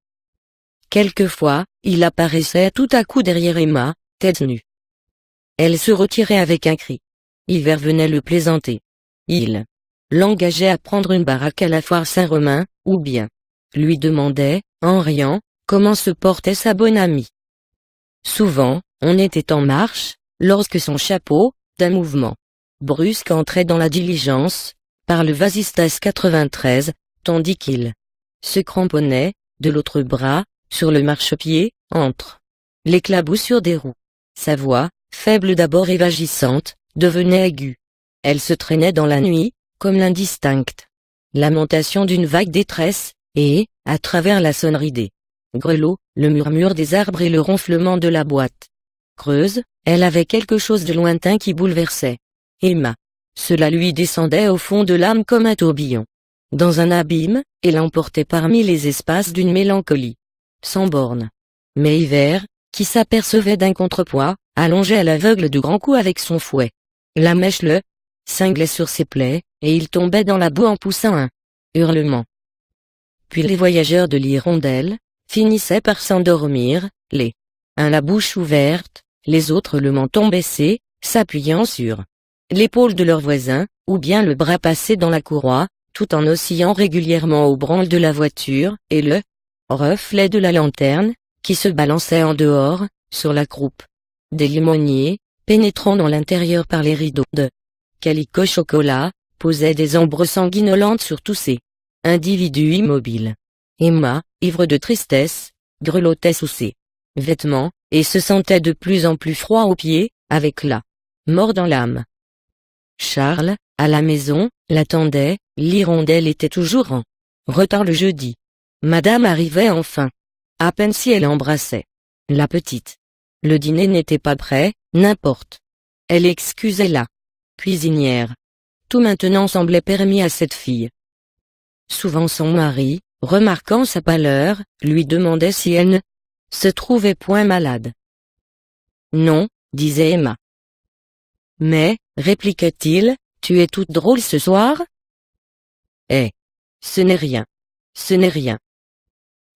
Quelquefois, il apparaissait tout à coup derrière Emma, tête nue. Elle se retirait avec un cri. Hiver venait le plaisanter. Il l'engageait à prendre une baraque à la foire Saint-Romain, ou bien lui demandait, en riant, comment se portait sa bonne amie. Souvent, on était en marche, lorsque son chapeau, d'un mouvement brusque entrait dans la diligence, par le Vasistas 93, tandis qu'il se cramponnait, de l'autre bras, sur le marchepied, entre l'éclaboussure des roues. Sa voix, faible d'abord et vagissante, devenait aiguë. Elle se traînait dans la nuit, comme l'indistincte lamentation d'une vague détresse, et, à travers la sonnerie des grelots, le murmure des arbres et le ronflement de la boîte creuse, elle avait quelque chose de lointain qui bouleversait Emma. Cela lui descendait au fond de l'âme comme un tourbillon dans un abîme, et l'emportait parmi les espaces d'une mélancolie sans borne. Mais Hiver, qui s'apercevait d'un contrepoids, allongeait à l'aveugle de grands coups avec son fouet. La mèche le cinglait sur ses plaies, et il tombait dans la boue en poussant un hurlement. Puis les voyageurs de l'hirondelle finissaient par s'endormir, les uns la bouche ouverte, les autres le menton baissé, s'appuyant sur l'épaule de leurs voisins, ou bien le bras passé dans la courroie, tout en oscillant régulièrement au branle de la voiture, et le reflet de la lanterne, qui se balançait en dehors, sur la croupe des limoniers, pénétrant dans l'intérieur par les rideaux de calicot chocolat, posait des ombres sanguinolentes sur tous ces individus immobiles. Emma, ivre de tristesse, grelottait sous ses vêtements, et se sentait de plus en plus froid aux pieds, avec la mort dans l'âme. Charles, à la maison, l'attendait, l'hirondelle était toujours en retard le jeudi. Madame arrivait enfin. À peine si elle embrassait la petite. Le dîner n'était pas prêt, n'importe. Elle excusait la cuisinière. Tout maintenant semblait permis à cette fille. Souvent son mari, remarquant sa pâleur, lui demandait si elle ne se trouvait point malade. Non, disait Emma. Mais, répliqua-t-il, tu es toute drôle ce soir? Eh, ce n'est rien. Ce n'est rien.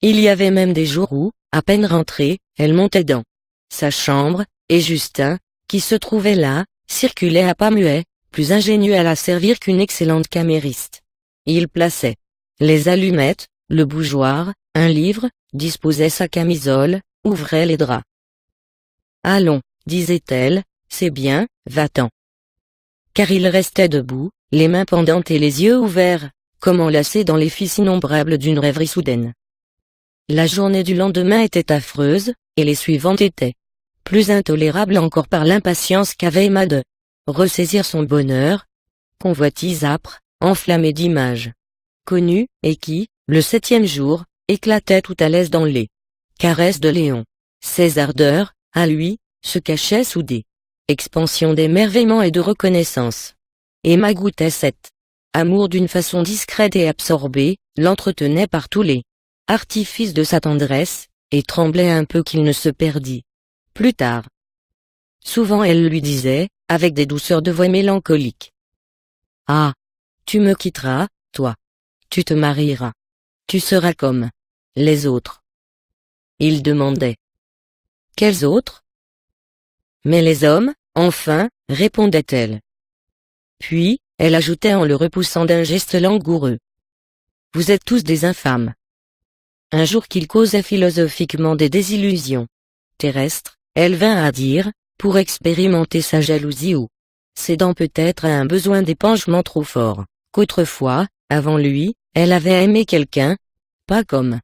Il y avait même des jours où, à peine rentrée, elle montait dans sa chambre, et Justin, qui se trouvait là, circulait à pas muets, plus ingénieux à la servir qu'une excellente camériste. Il plaçait les allumettes, le bougeoir, un livre, disposait sa camisole, ouvrait les draps. Allons, disait-elle, c'est bien, va-t'en. Car il restait debout, les mains pendantes et les yeux ouverts, comme enlacés dans les fils innombrables d'une rêverie soudaine. La journée du lendemain était affreuse, et les suivantes étaient plus intolérables encore par l'impatience qu'avait Emma de ressaisir son bonheur, convoitise âpre, enflammée d'images connues, et qui, le 7e jour, éclatait tout à l'aise dans les caresses de Léon. Ses ardeurs, à lui, se cachaient sous des expansions d'émerveillement et de reconnaissance. Emma goûtait cet amour d'une façon discrète et absorbée, l'entretenait par tous les artifices de sa tendresse, et tremblait un peu qu'il ne se perdît. Plus tard. Souvent elle lui disait, avec des douceurs de voix mélancoliques. Ah! Tu me quitteras, toi. Tu te marieras. Tu seras comme les autres. Il demandait. Quels autres? Mais les hommes, enfin, répondait-elle. Puis, elle ajoutait en le repoussant d'un geste langoureux. Vous êtes tous des infâmes. Un jour qu'il causait philosophiquement des désillusions terrestres, elle vint à dire, pour expérimenter sa jalousie ou cédant peut-être à un besoin d'épongement trop fort, qu'autrefois, avant lui, elle avait aimé quelqu'un, pas comme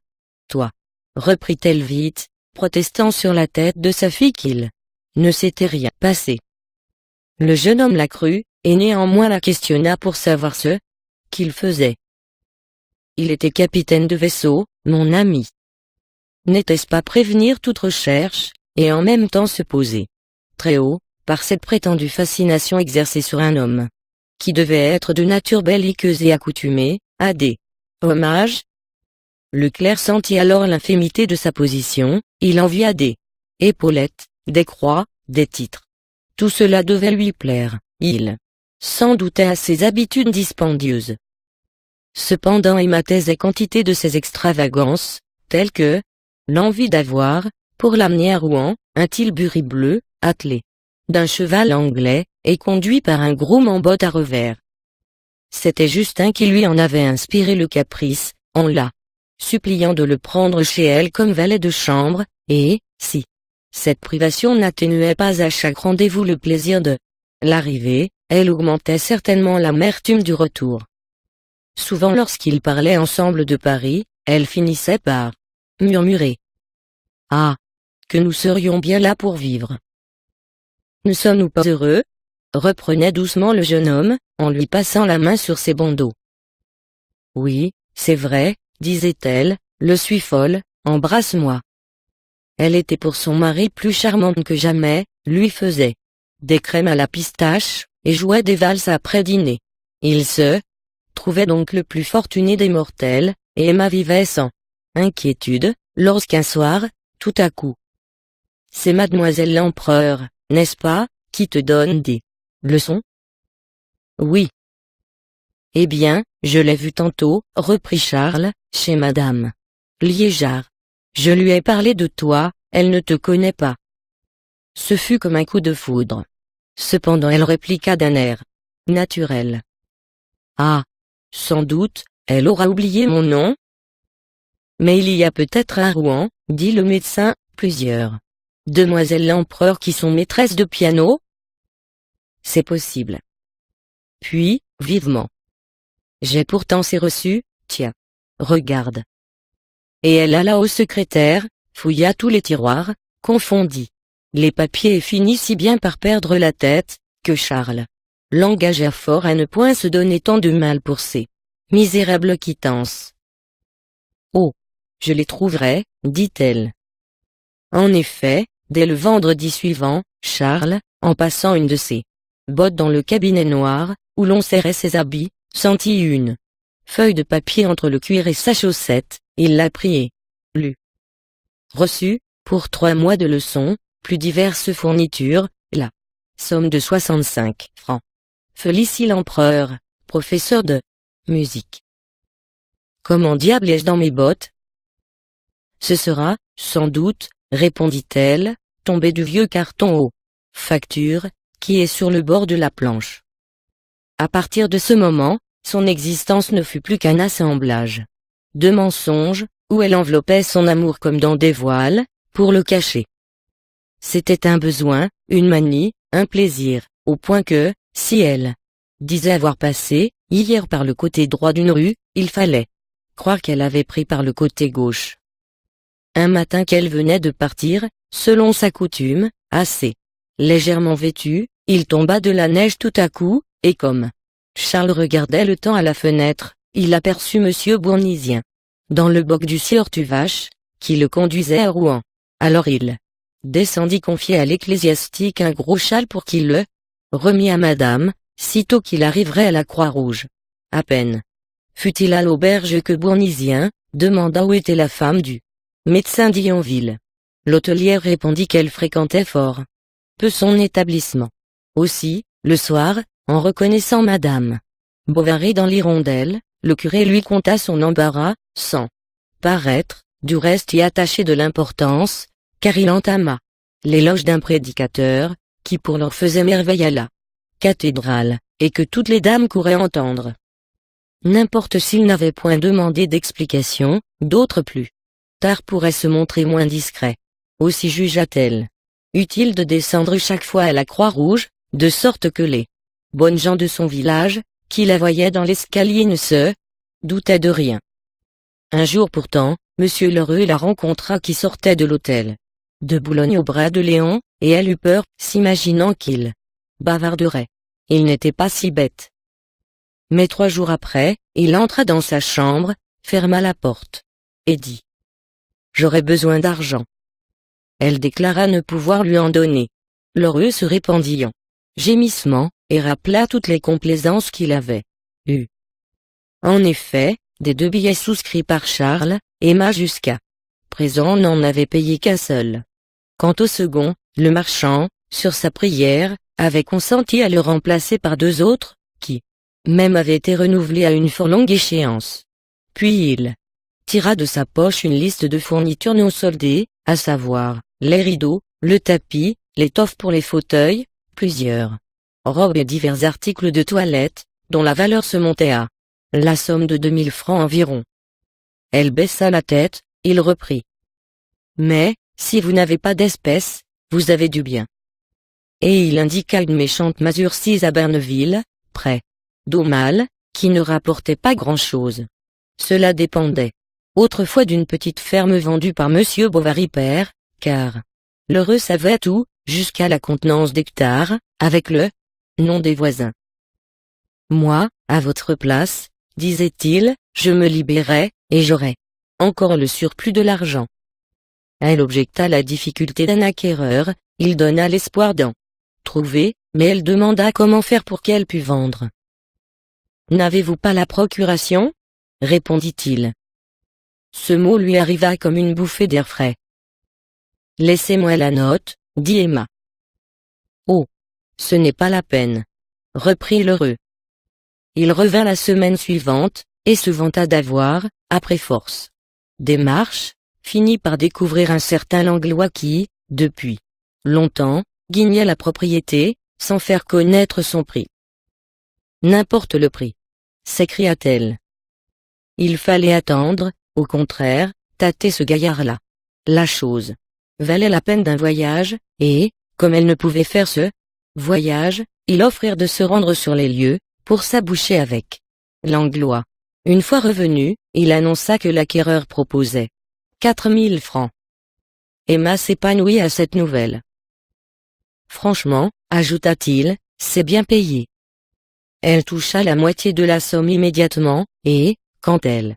toi, reprit-elle vite, protestant sur la tête de sa fille qu'il ne s'était rien passé. Le jeune homme la crut, et néanmoins la questionna pour savoir ce qu'il faisait. Il était capitaine de vaisseau, mon ami. N'était-ce pas prévenir toute recherche, et en même temps se poser très haut, par cette prétendue fascination exercée sur un homme, qui devait être de nature belliqueuse et accoutumée, à des hommages? Le clerc sentit alors l'infimité de sa position, il envia des épaulettes, des croix, des titres. Tout cela devait lui plaire, il s'en doutait à ses habitudes dispendieuses. Cependant Emma taisait quantité de ses extravagances, telles que l'envie d'avoir, pour l'amener à Rouen, un tilbury bleu, attelé d'un cheval anglais, et conduit par un groom en bottes à revers. C'était Justin qui lui en avait inspiré le caprice, en la suppliant de le prendre chez elle comme valet de chambre, et, si cette privation n'atténuait pas à chaque rendez-vous le plaisir de l'arrivée, elle augmentait certainement l'amertume du retour. Souvent lorsqu'ils parlaient ensemble de Paris, elle finissait par murmurer. Ah! Que nous serions bien là pour vivre. Ne sommes-nous pas heureux? Reprenait doucement le jeune homme, en lui passant la main sur ses bandeaux. Oui, c'est vrai, disait-elle, je suis folle, embrasse-moi. Elle était pour son mari plus charmante que jamais, lui faisait des crèmes à la pistache, et jouait des valses après dîner. Il se trouvait donc le plus fortuné des mortels, et Emma vivait sans inquiétude, lorsqu'un soir, tout à coup. C'est mademoiselle l'empereur, n'est-ce pas, qui te donne des leçons? Oui. Eh bien, je l'ai vue tantôt, reprit Charles, chez madame Liégeard. Je lui ai parlé de toi, elle ne te connaît pas. Ce fut comme un coup de foudre. Cependant elle répliqua d'un air naturel. Ah! Sans doute, elle aura oublié mon nom? Mais il y a peut-être à Rouen, dit le médecin, plusieurs demoiselles l'empereur qui sont maîtresses de piano? C'est possible. Puis, vivement. J'ai pourtant ces reçus, tiens. Regarde. Et elle alla au secrétaire, fouilla tous les tiroirs, confondit les papiers et finit si bien par perdre la tête, que Charles l'engagea fort à ne point se donner tant de mal pour ces misérables quittances. Oh! Je les trouverai, dit-elle. En effet, dès le vendredi suivant, Charles, en passant une de ses bottes dans le cabinet noir, où l'on serrait ses habits, sentit une feuille de papier entre le cuir et sa chaussette, il la prit et lut. Reçu, pour 3 mois de leçons, plus diverses fournitures, la somme de 65 francs. Félicie l'empereur, professeur de musique. Comment diable ai-je dans mes bottes? Ce sera, sans doute, répondit-elle, tombée du vieux carton aux factures, qui est sur le bord de la planche. À partir de ce moment, son existence ne fut plus qu'un assemblage de mensonges, où elle enveloppait son amour comme dans des voiles, pour le cacher. C'était un besoin, une manie, un plaisir, au point que, si elle disait avoir passé, hier par le côté droit d'une rue, il fallait croire qu'elle avait pris par le côté gauche. Un matin qu'elle venait de partir, selon sa coutume, assez légèrement vêtue, il tomba de la neige tout à coup, et comme Charles regardait le temps à la fenêtre, il aperçut monsieur Bournisien dans le boc du sieur Tuvache, qui le conduisait à Rouen. Alors il descendit confier à l'ecclésiastique un gros châle pour qu'il le remît à madame, sitôt qu'il arriverait à la Croix-Rouge. À peine fut-il à l'auberge que Bournisien demanda où était la femme du médecin d'Yonville. L'hôtelière répondit qu'elle fréquentait fort peu son établissement. Aussi, le soir, en reconnaissant madame Bovary dans l'hirondelle, le curé lui conta son embarras, sans paraître, du reste y attacher de l'importance, car il entama l'éloge d'un prédicateur, qui pour leur faisait merveille à la cathédrale, et que toutes les dames couraient entendre. N'importe s'il n'avait point demandé d'explication, d'autres plus tard pourraient se montrer moins discrets. Aussi jugea-t-elle utile de descendre chaque fois à la Croix-Rouge, de sorte que les bonnes gens de son village, qui la voyaient dans l'escalier ne se doutaient de rien. Un jour pourtant, monsieur Lheureux la rencontra qui sortait de l'hôtel de Boulogne au bras de Léon, et elle eut peur, s'imaginant qu'il bavarderait. Il n'était pas si bête. Mais 3 jours après, il entra dans sa chambre, ferma la porte, et dit: J'aurais besoin d'argent. Elle déclara ne pouvoir lui en donner. Lheureux se répandit en gémissements, et rappela toutes les complaisances qu'il avait eues. En effet, des 2 billets souscrits par Charles, Emma jusqu'à présent n'en avait payé qu'un seul. Quant au second, le marchand, sur sa prière, avait consenti à le remplacer par 2 autres, qui même avaient été renouvelés à une fort longue échéance. Puis il tira de sa poche une liste de fournitures non soldées, à savoir, les rideaux, le tapis, l'étoffe pour les fauteuils, plusieurs robes et divers articles de toilette, dont la valeur se montait à la somme de 2000 francs environ. Elle baissa la tête, il reprit. Mais, si vous n'avez pas d'espèces, vous avez du bien. Et il indiqua une méchante masure sise à Berneville, près d'Aumale, qui ne rapportait pas grand-chose. Cela dépendait autrefois d'une petite ferme vendue par Monsieur Bovary père, car Lheureux savait tout, jusqu'à la contenance d'hectares, avec le nom des voisins. Moi, à votre place, disait-il, je me libérais, et j'aurais encore le surplus de l'argent. Elle objecta la difficulté d'un acquéreur, il donna l'espoir d'en trouver, mais elle demanda comment faire pour qu'elle pût vendre. N'avez-vous pas la procuration? Répondit-il. Ce mot lui arriva comme une bouffée d'air frais. Laissez-moi la note, dit Emma. Oh! Ce n'est pas la peine, reprit Lheureux. Il revint la semaine suivante, et se vanta d'avoir, après force démarches, fini par découvrir un certain Langlois qui, depuis longtemps, guignait la propriété, sans faire connaître son prix. N'importe le prix, s'écria-t-elle. Il fallait attendre, au contraire, tâter ce gaillard-là. La chose valait la peine d'un voyage, et, comme elle ne pouvait faire ce voyage, ils offrirent de se rendre sur les lieux, pour s'aboucher avec Langlois. Une fois revenu, il annonça que l'acquéreur proposait 4000 francs. Emma s'épanouit à cette nouvelle. Franchement, ajouta-t-il, c'est bien payé. Elle toucha la moitié de la somme immédiatement, et, quand elle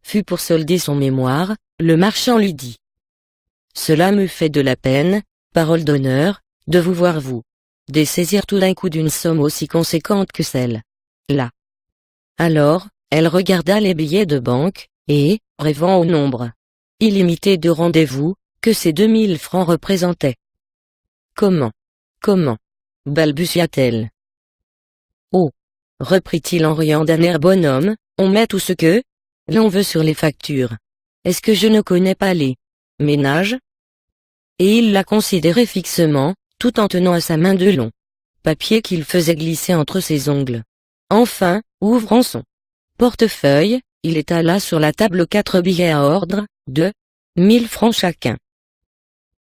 fut pour solder son mémoire, le marchand lui dit. Cela me fait de la peine, parole d'honneur, de vous voir vous dessaisir tout d'un coup d'une somme aussi conséquente que celle-là. Alors, elle regarda les billets de banque, et, rêvant au nombre illimité de rendez-vous, que ces 2000 francs représentaient. Comment, balbutia-t-elle. Oh, reprit-il en riant d'un air bonhomme, on met tout ce que l'on veut sur les factures. Est-ce que je ne connais pas les ménages? Et il la considérait fixement, tout en tenant à sa main de longs papiers qu'il faisait glisser entre ses ongles. Enfin, ouvrant son portefeuille, il étala sur la table 4 billets à ordre, de 1000 francs chacun.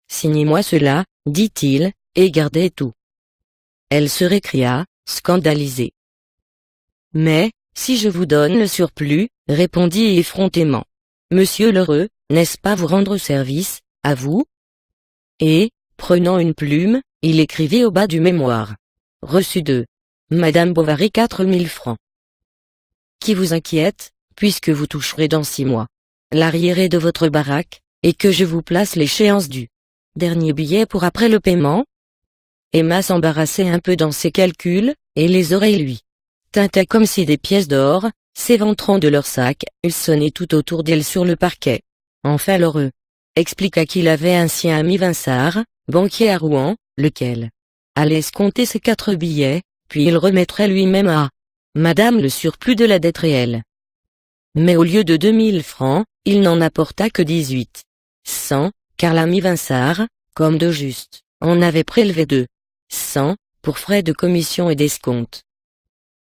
Signez-moi cela, dit-il, et gardez tout. Elle se récria, scandalisée. Mais, si je vous donne le surplus, répondit effrontément. Monsieur Lheureux, n'est-ce pas vous rendre service, à vous? Et, prenant une plume, il écrivit au bas du mémoire. Reçu de Madame Bovary 4000 francs. Qui vous inquiète, puisque vous toucherez dans 6 mois l'arriéré de votre baraque, et que je vous place l'échéance du dernier billet pour après le paiement? Emma s'embarrassait un peu dans ses calculs, et les oreilles lui tintaient comme si des pièces d'or, s'éventrant de leur sac, eussent sonné tout autour d'elle sur le parquet. Enfin Lheureux expliqua qu'il avait un sien ami Vinsart, banquier à Rouen, lequel allait escompter ses 4 billets, puis il remettrait lui-même à Madame le surplus de la dette réelle. Mais au lieu de 2000 francs, il n'en apporta que 1800, car l'ami Vinsart, comme de juste, en avait prélevé 200, pour frais de commission et d'escompte.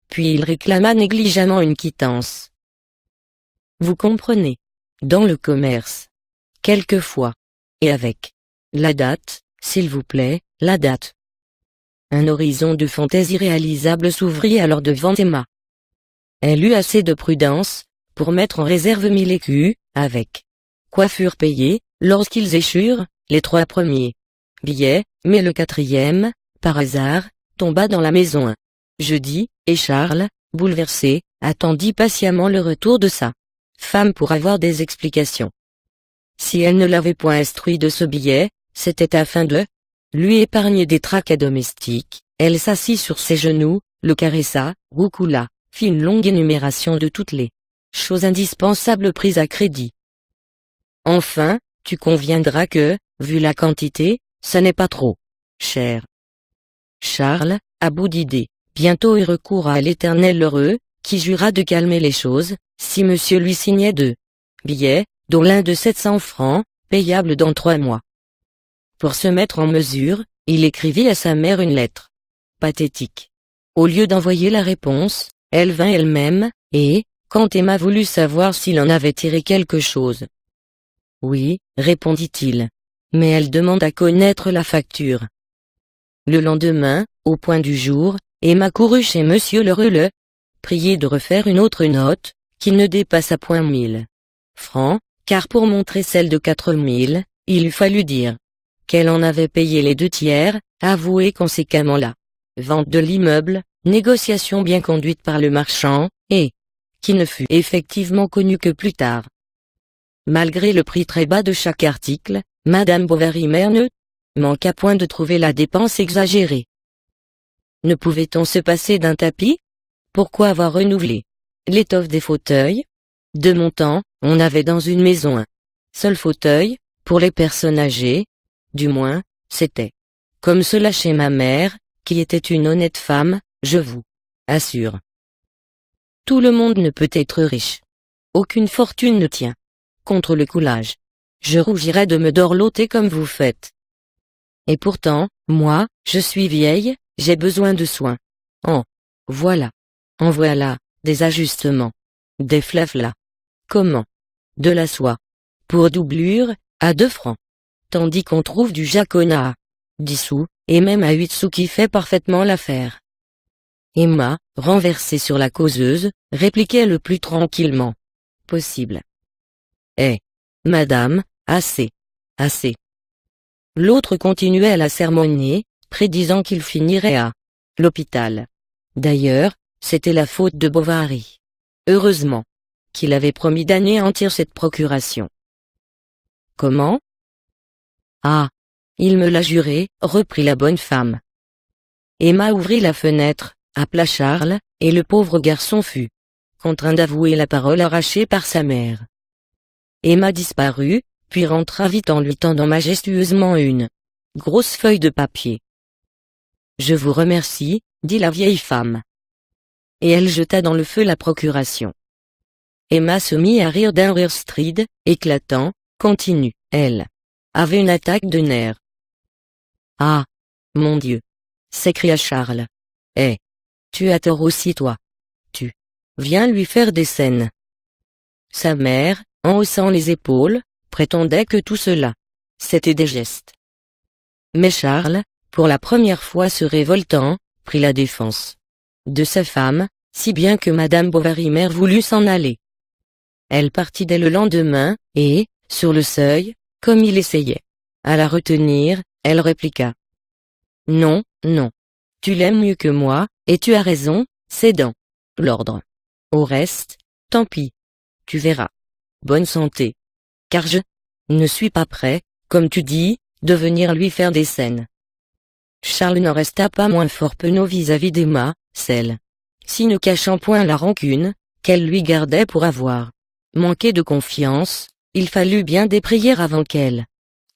Puis il réclama négligemment une quittance. Vous comprenez. Dans le commerce. Quelquefois. Et avec la date, s'il vous plaît, la date. Un horizon de fantaisie réalisable s'ouvrit alors devant Emma. Elle eut assez de prudence, pour mettre en réserve 1000 écus, avec quoi furent payés, lorsqu'ils échurent, les 3 premiers billets, mais le 4e, par hasard, tomba dans la maison un jeudi, et Charles, bouleversé, attendit patiemment le retour de sa femme pour avoir des explications. Si elle ne l'avait point instruit de ce billet, c'était afin de lui épargner des tracas domestiques. Elle s'assit sur ses genoux, le caressa, roucoula, fit une longue énumération de toutes les choses indispensables prises à crédit. Enfin, tu conviendras que, vu la quantité, ce n'est pas trop cher. Charles, à bout d'idées, bientôt eut recours à l'éternel Lheureux, qui jura de calmer les choses, si monsieur lui signait 2 billets, dont l'un de 700 francs, payable dans 3 mois. Pour se mettre en mesure, il écrivit à sa mère une lettre pathétique. Au lieu d'envoyer la réponse, elle vint elle-même, et, quand Emma voulut savoir s'il en avait tiré quelque chose. Oui, répondit-il. Mais elle demande à connaître la facture. Le lendemain, au point du jour, Emma courut chez monsieur Lheureux le prié de refaire une autre note, qui ne dépassât point 1000 francs, car pour montrer celle de 4000, il eût fallu dire qu'elle en avait payé les 2/3, avouer conséquemment la vente de l'immeuble, négociation bien conduite par le marchand, et qui ne fut effectivement connue que plus tard. Malgré le prix très bas de chaque article, Madame Bovary-Mère ne manqua point de trouver la dépense exagérée. Ne pouvait-on se passer d'un tapis? Pourquoi avoir renouvelé l'étoffe des fauteuils? De mon temps, on avait dans une maison un seul fauteuil, pour les personnes âgées, du moins, c'était comme cela chez ma mère, qui était une honnête femme, je vous assure. Tout le monde ne peut être riche. Aucune fortune ne tient contre le coulage. Je rougirais de me dorloter comme vous faites. Et pourtant, moi, je suis vieille, j'ai besoin de soins. En voilà, des ajustements, des flaflas. Comment? De la soie. Pour doublure, à 2 francs. Tandis qu'on trouve du jaconas à 10 sous, et même à 8 sous qui fait parfaitement l'affaire. Emma, renversée sur la causeuse, répliquait le plus tranquillement possible. Eh, madame, assez. L'autre continuait à la sermonner, prédisant qu'il finirait à l'hôpital. D'ailleurs, c'était la faute de Bovary. Heureusement qu'il avait promis d'anéantir cette procuration. Comment? Ah, il me l'a juré, reprit la bonne femme. Emma ouvrit la fenêtre, appela Charles, et le pauvre garçon fut contraint d'avouer la parole arrachée par sa mère. Emma disparut, puis rentra vite en lui tendant majestueusement une grosse feuille de papier. Je vous remercie, dit la vieille femme. Et elle jeta dans le feu la procuration. Emma se mit à rire d'un rire stridé, éclatant, continu. Elle avait une attaque de nerfs. Ah, mon Dieu! S'écria Charles. Eh! Tu as tort aussi toi. Tu viens lui faire des scènes. Sa mère, en haussant les épaules, prétendait que tout cela, c'était des gestes. Mais Charles, pour la première fois se révoltant, prit la défense de sa femme, si bien que Madame Bovary-Mère voulut s'en aller. Elle partit dès le lendemain, et, sur le seuil, comme il essayait à la retenir, elle répliqua. Non, tu l'aimes mieux que moi, et tu as raison, c'est dans l'ordre. Au reste, tant pis. Tu verras. Bonne santé. Car je ne suis pas prêt, comme tu dis, de venir lui faire des scènes. Charles n'en resta pas moins fort penaud vis-à-vis d'Emma, celle-ci ne cachant point la rancune qu'elle lui gardait pour avoir manqué de confiance. Il fallut bien des prières avant qu'elle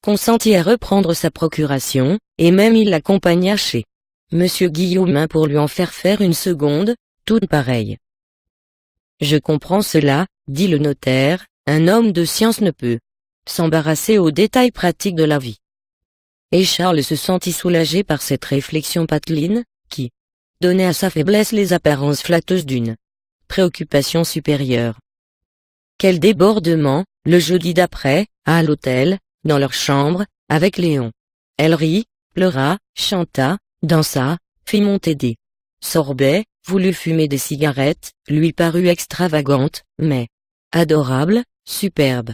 consentit à reprendre sa procuration, et même il l'accompagna chez Monsieur Guillaumin pour lui en faire une seconde, toute pareille. Je comprends cela, dit le notaire, un homme de science ne peut s'embarrasser aux détails pratiques de la vie. Et Charles se sentit soulagé par cette réflexion pateline, qui donnait à sa faiblesse les apparences flatteuses d'une préoccupation supérieure. Quel débordement, le jeudi d'après, à l'hôtel, dans leur chambre, avec Léon. Elle rit, pleura, chanta, dansa, fit monter des sorbets, voulut fumer des cigarettes, lui parut extravagante, mais adorable, superbe.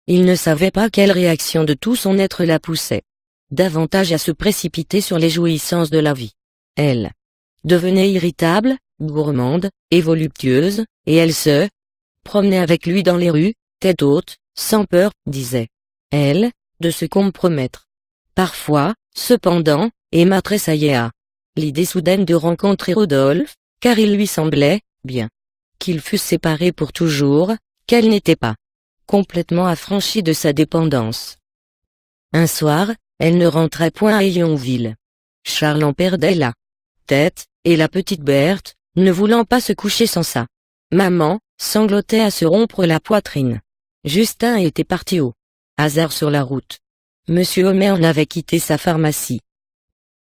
Il ne savait pas quelle réaction de tout son être la poussait davantage à se précipiter sur les jouissances de la vie. Elle devenait irritable, gourmande, et voluptueuse, et elle se promenait avec lui dans les rues, tête haute, sans peur, disait-elle, de se compromettre. Parfois, cependant, Emma tressaillait à l'idée soudaine de rencontrer Rodolphe, car il lui semblait, bien qu'ils fussent séparés pour toujours, qu'elle n'était pas complètement affranchie de sa dépendance. Un soir, elle ne rentrait point à Yonville. Charles en perdait la tête, et la petite Berthe, ne voulant pas se coucher sans sa maman, sanglotait à se rompre la poitrine. Justin était parti au hasard sur la route. Monsieur Homer n'avait quitté sa pharmacie.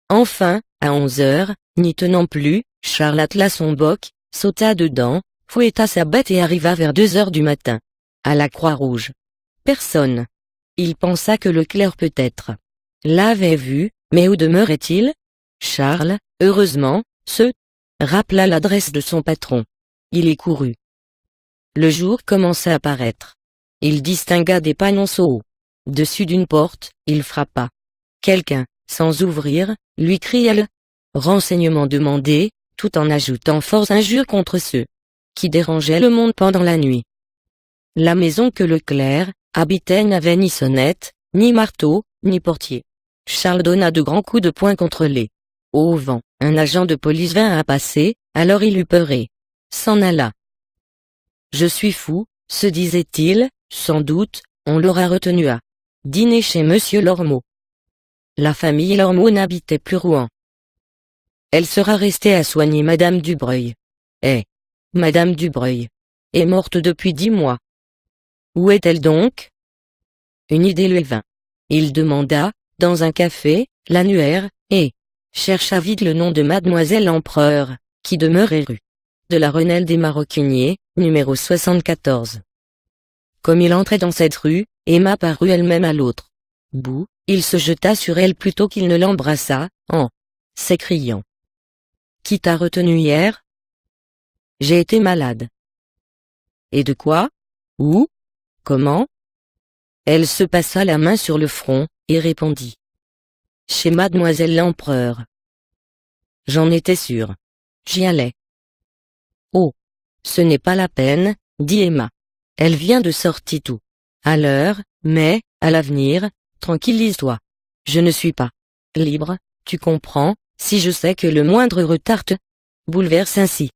Enfin, à 11 heures, n'y tenant plus, Charles attela son boc, sauta dedans, fouetta sa bête et arriva vers 2 heures du matin à la Croix-Rouge. Personne. Il pensa que le clerc peut-être l'avait vu, mais où demeurait-il? Charles, heureusement, se rappela l'adresse de son patron. Il y courut. Le jour commença à paraître. Il distingua des panonceaux. Dessus d'une porte, il frappa. Quelqu'un, sans ouvrir, lui cria le renseignement demandé, tout en ajoutant forts injures contre ceux qui dérangeaient le monde pendant la nuit. La maison que Leclerc habitait n'avait ni sonnette, ni marteau, ni portier. Charles donna de grands coups de poing contre les auvents. Un agent de police vint à passer, alors il eut peur et s'en alla. Je suis fou, se disait-il, sans doute, on l'aura retenu à dîner chez Monsieur Lormeaux. La famille Lormeaux n'habitait plus Rouen. Elle sera restée à soigner Madame Dubreuil. Madame Dubreuil est morte depuis 10 mois. Où est-elle donc? Une idée lui vint. Il demanda, dans un café, l'annuaire, et chercha vite le nom de Mademoiselle L'Empereur, qui demeurait rue de la Renelle des Maroquiniers, numéro 74. Comme il entrait dans cette rue, Emma parut elle-même à l'autre bout, il se jeta sur elle plutôt qu'il ne l'embrassa, en s'écriant. Qui t'a retenu hier? J'ai été malade. Et de quoi? Où? Comment? Elle se passa la main sur le front, et répondit. Chez Mademoiselle L'Empereur. J'en étais sûre. J'y allais. Oh! Ce n'est pas la peine, dit Emma. Elle vient de sortir tout à l'heure, mais, à l'avenir, tranquillise-toi. Je ne suis pas libre, tu comprends, si je sais que le moindre retard te bouleverse ainsi.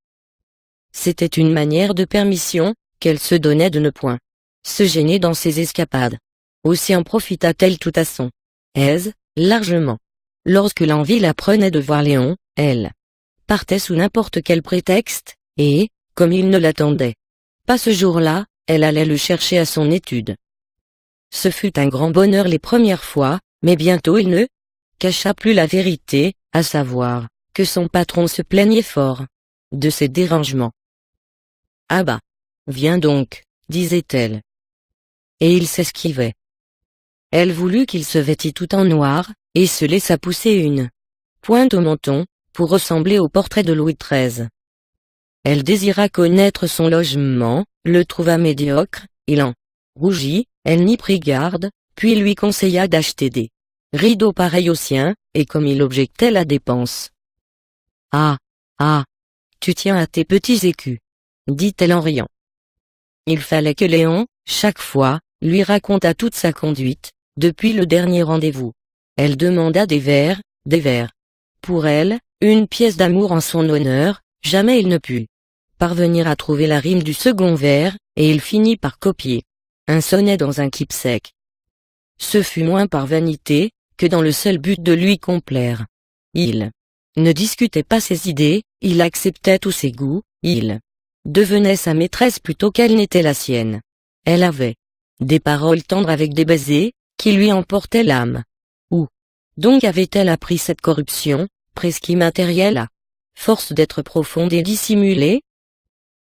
C'était une manière de permission, qu'elle se donnait de ne point se gêner dans ses escapades. Aussi en profita-t-elle tout à son aise, largement. Lorsque l'envie la prenait de voir Léon, elle partait sous n'importe quel prétexte, et, comme il ne l'attendait pas ce jour-là, elle allait le chercher à son étude. Ce fut un grand bonheur les premières fois, mais bientôt il ne cacha plus la vérité, à savoir, que son patron se plaignait fort de ses dérangements. Ah bah! Viens donc, disait-elle. Et il s'esquivait. Elle voulut qu'il se vêtît tout en noir, et se laissa pousser une pointe au menton, pour ressembler au portrait de Louis XIII. Elle désira connaître son logement, le trouva médiocre, il en rougit, elle n'y prit garde, puis lui conseilla d'acheter des rideaux pareils aux siens, et comme il objectait la dépense. Ah! Tu tiens à tes petits écus, dit-elle en riant. Il fallait que Léon, chaque fois, lui racontât toute sa conduite, depuis le dernier rendez-vous. Elle demanda des vers. Pour elle, une pièce d'amour en son honneur, jamais il ne put parvenir à trouver la rime du second vers, et il finit par copier un sonnet dans un keepsake. Ce fut moins par vanité, que dans le seul but de lui complaire. Il ne discutait pas ses idées, il acceptait tous ses goûts, il devenait sa maîtresse plutôt qu'elle n'était la sienne. Elle avait des paroles tendres avec des baisers, qui lui emportaient l'âme. Où donc avait-elle appris cette corruption, presque immatérielle à force d'être profonde et dissimulée?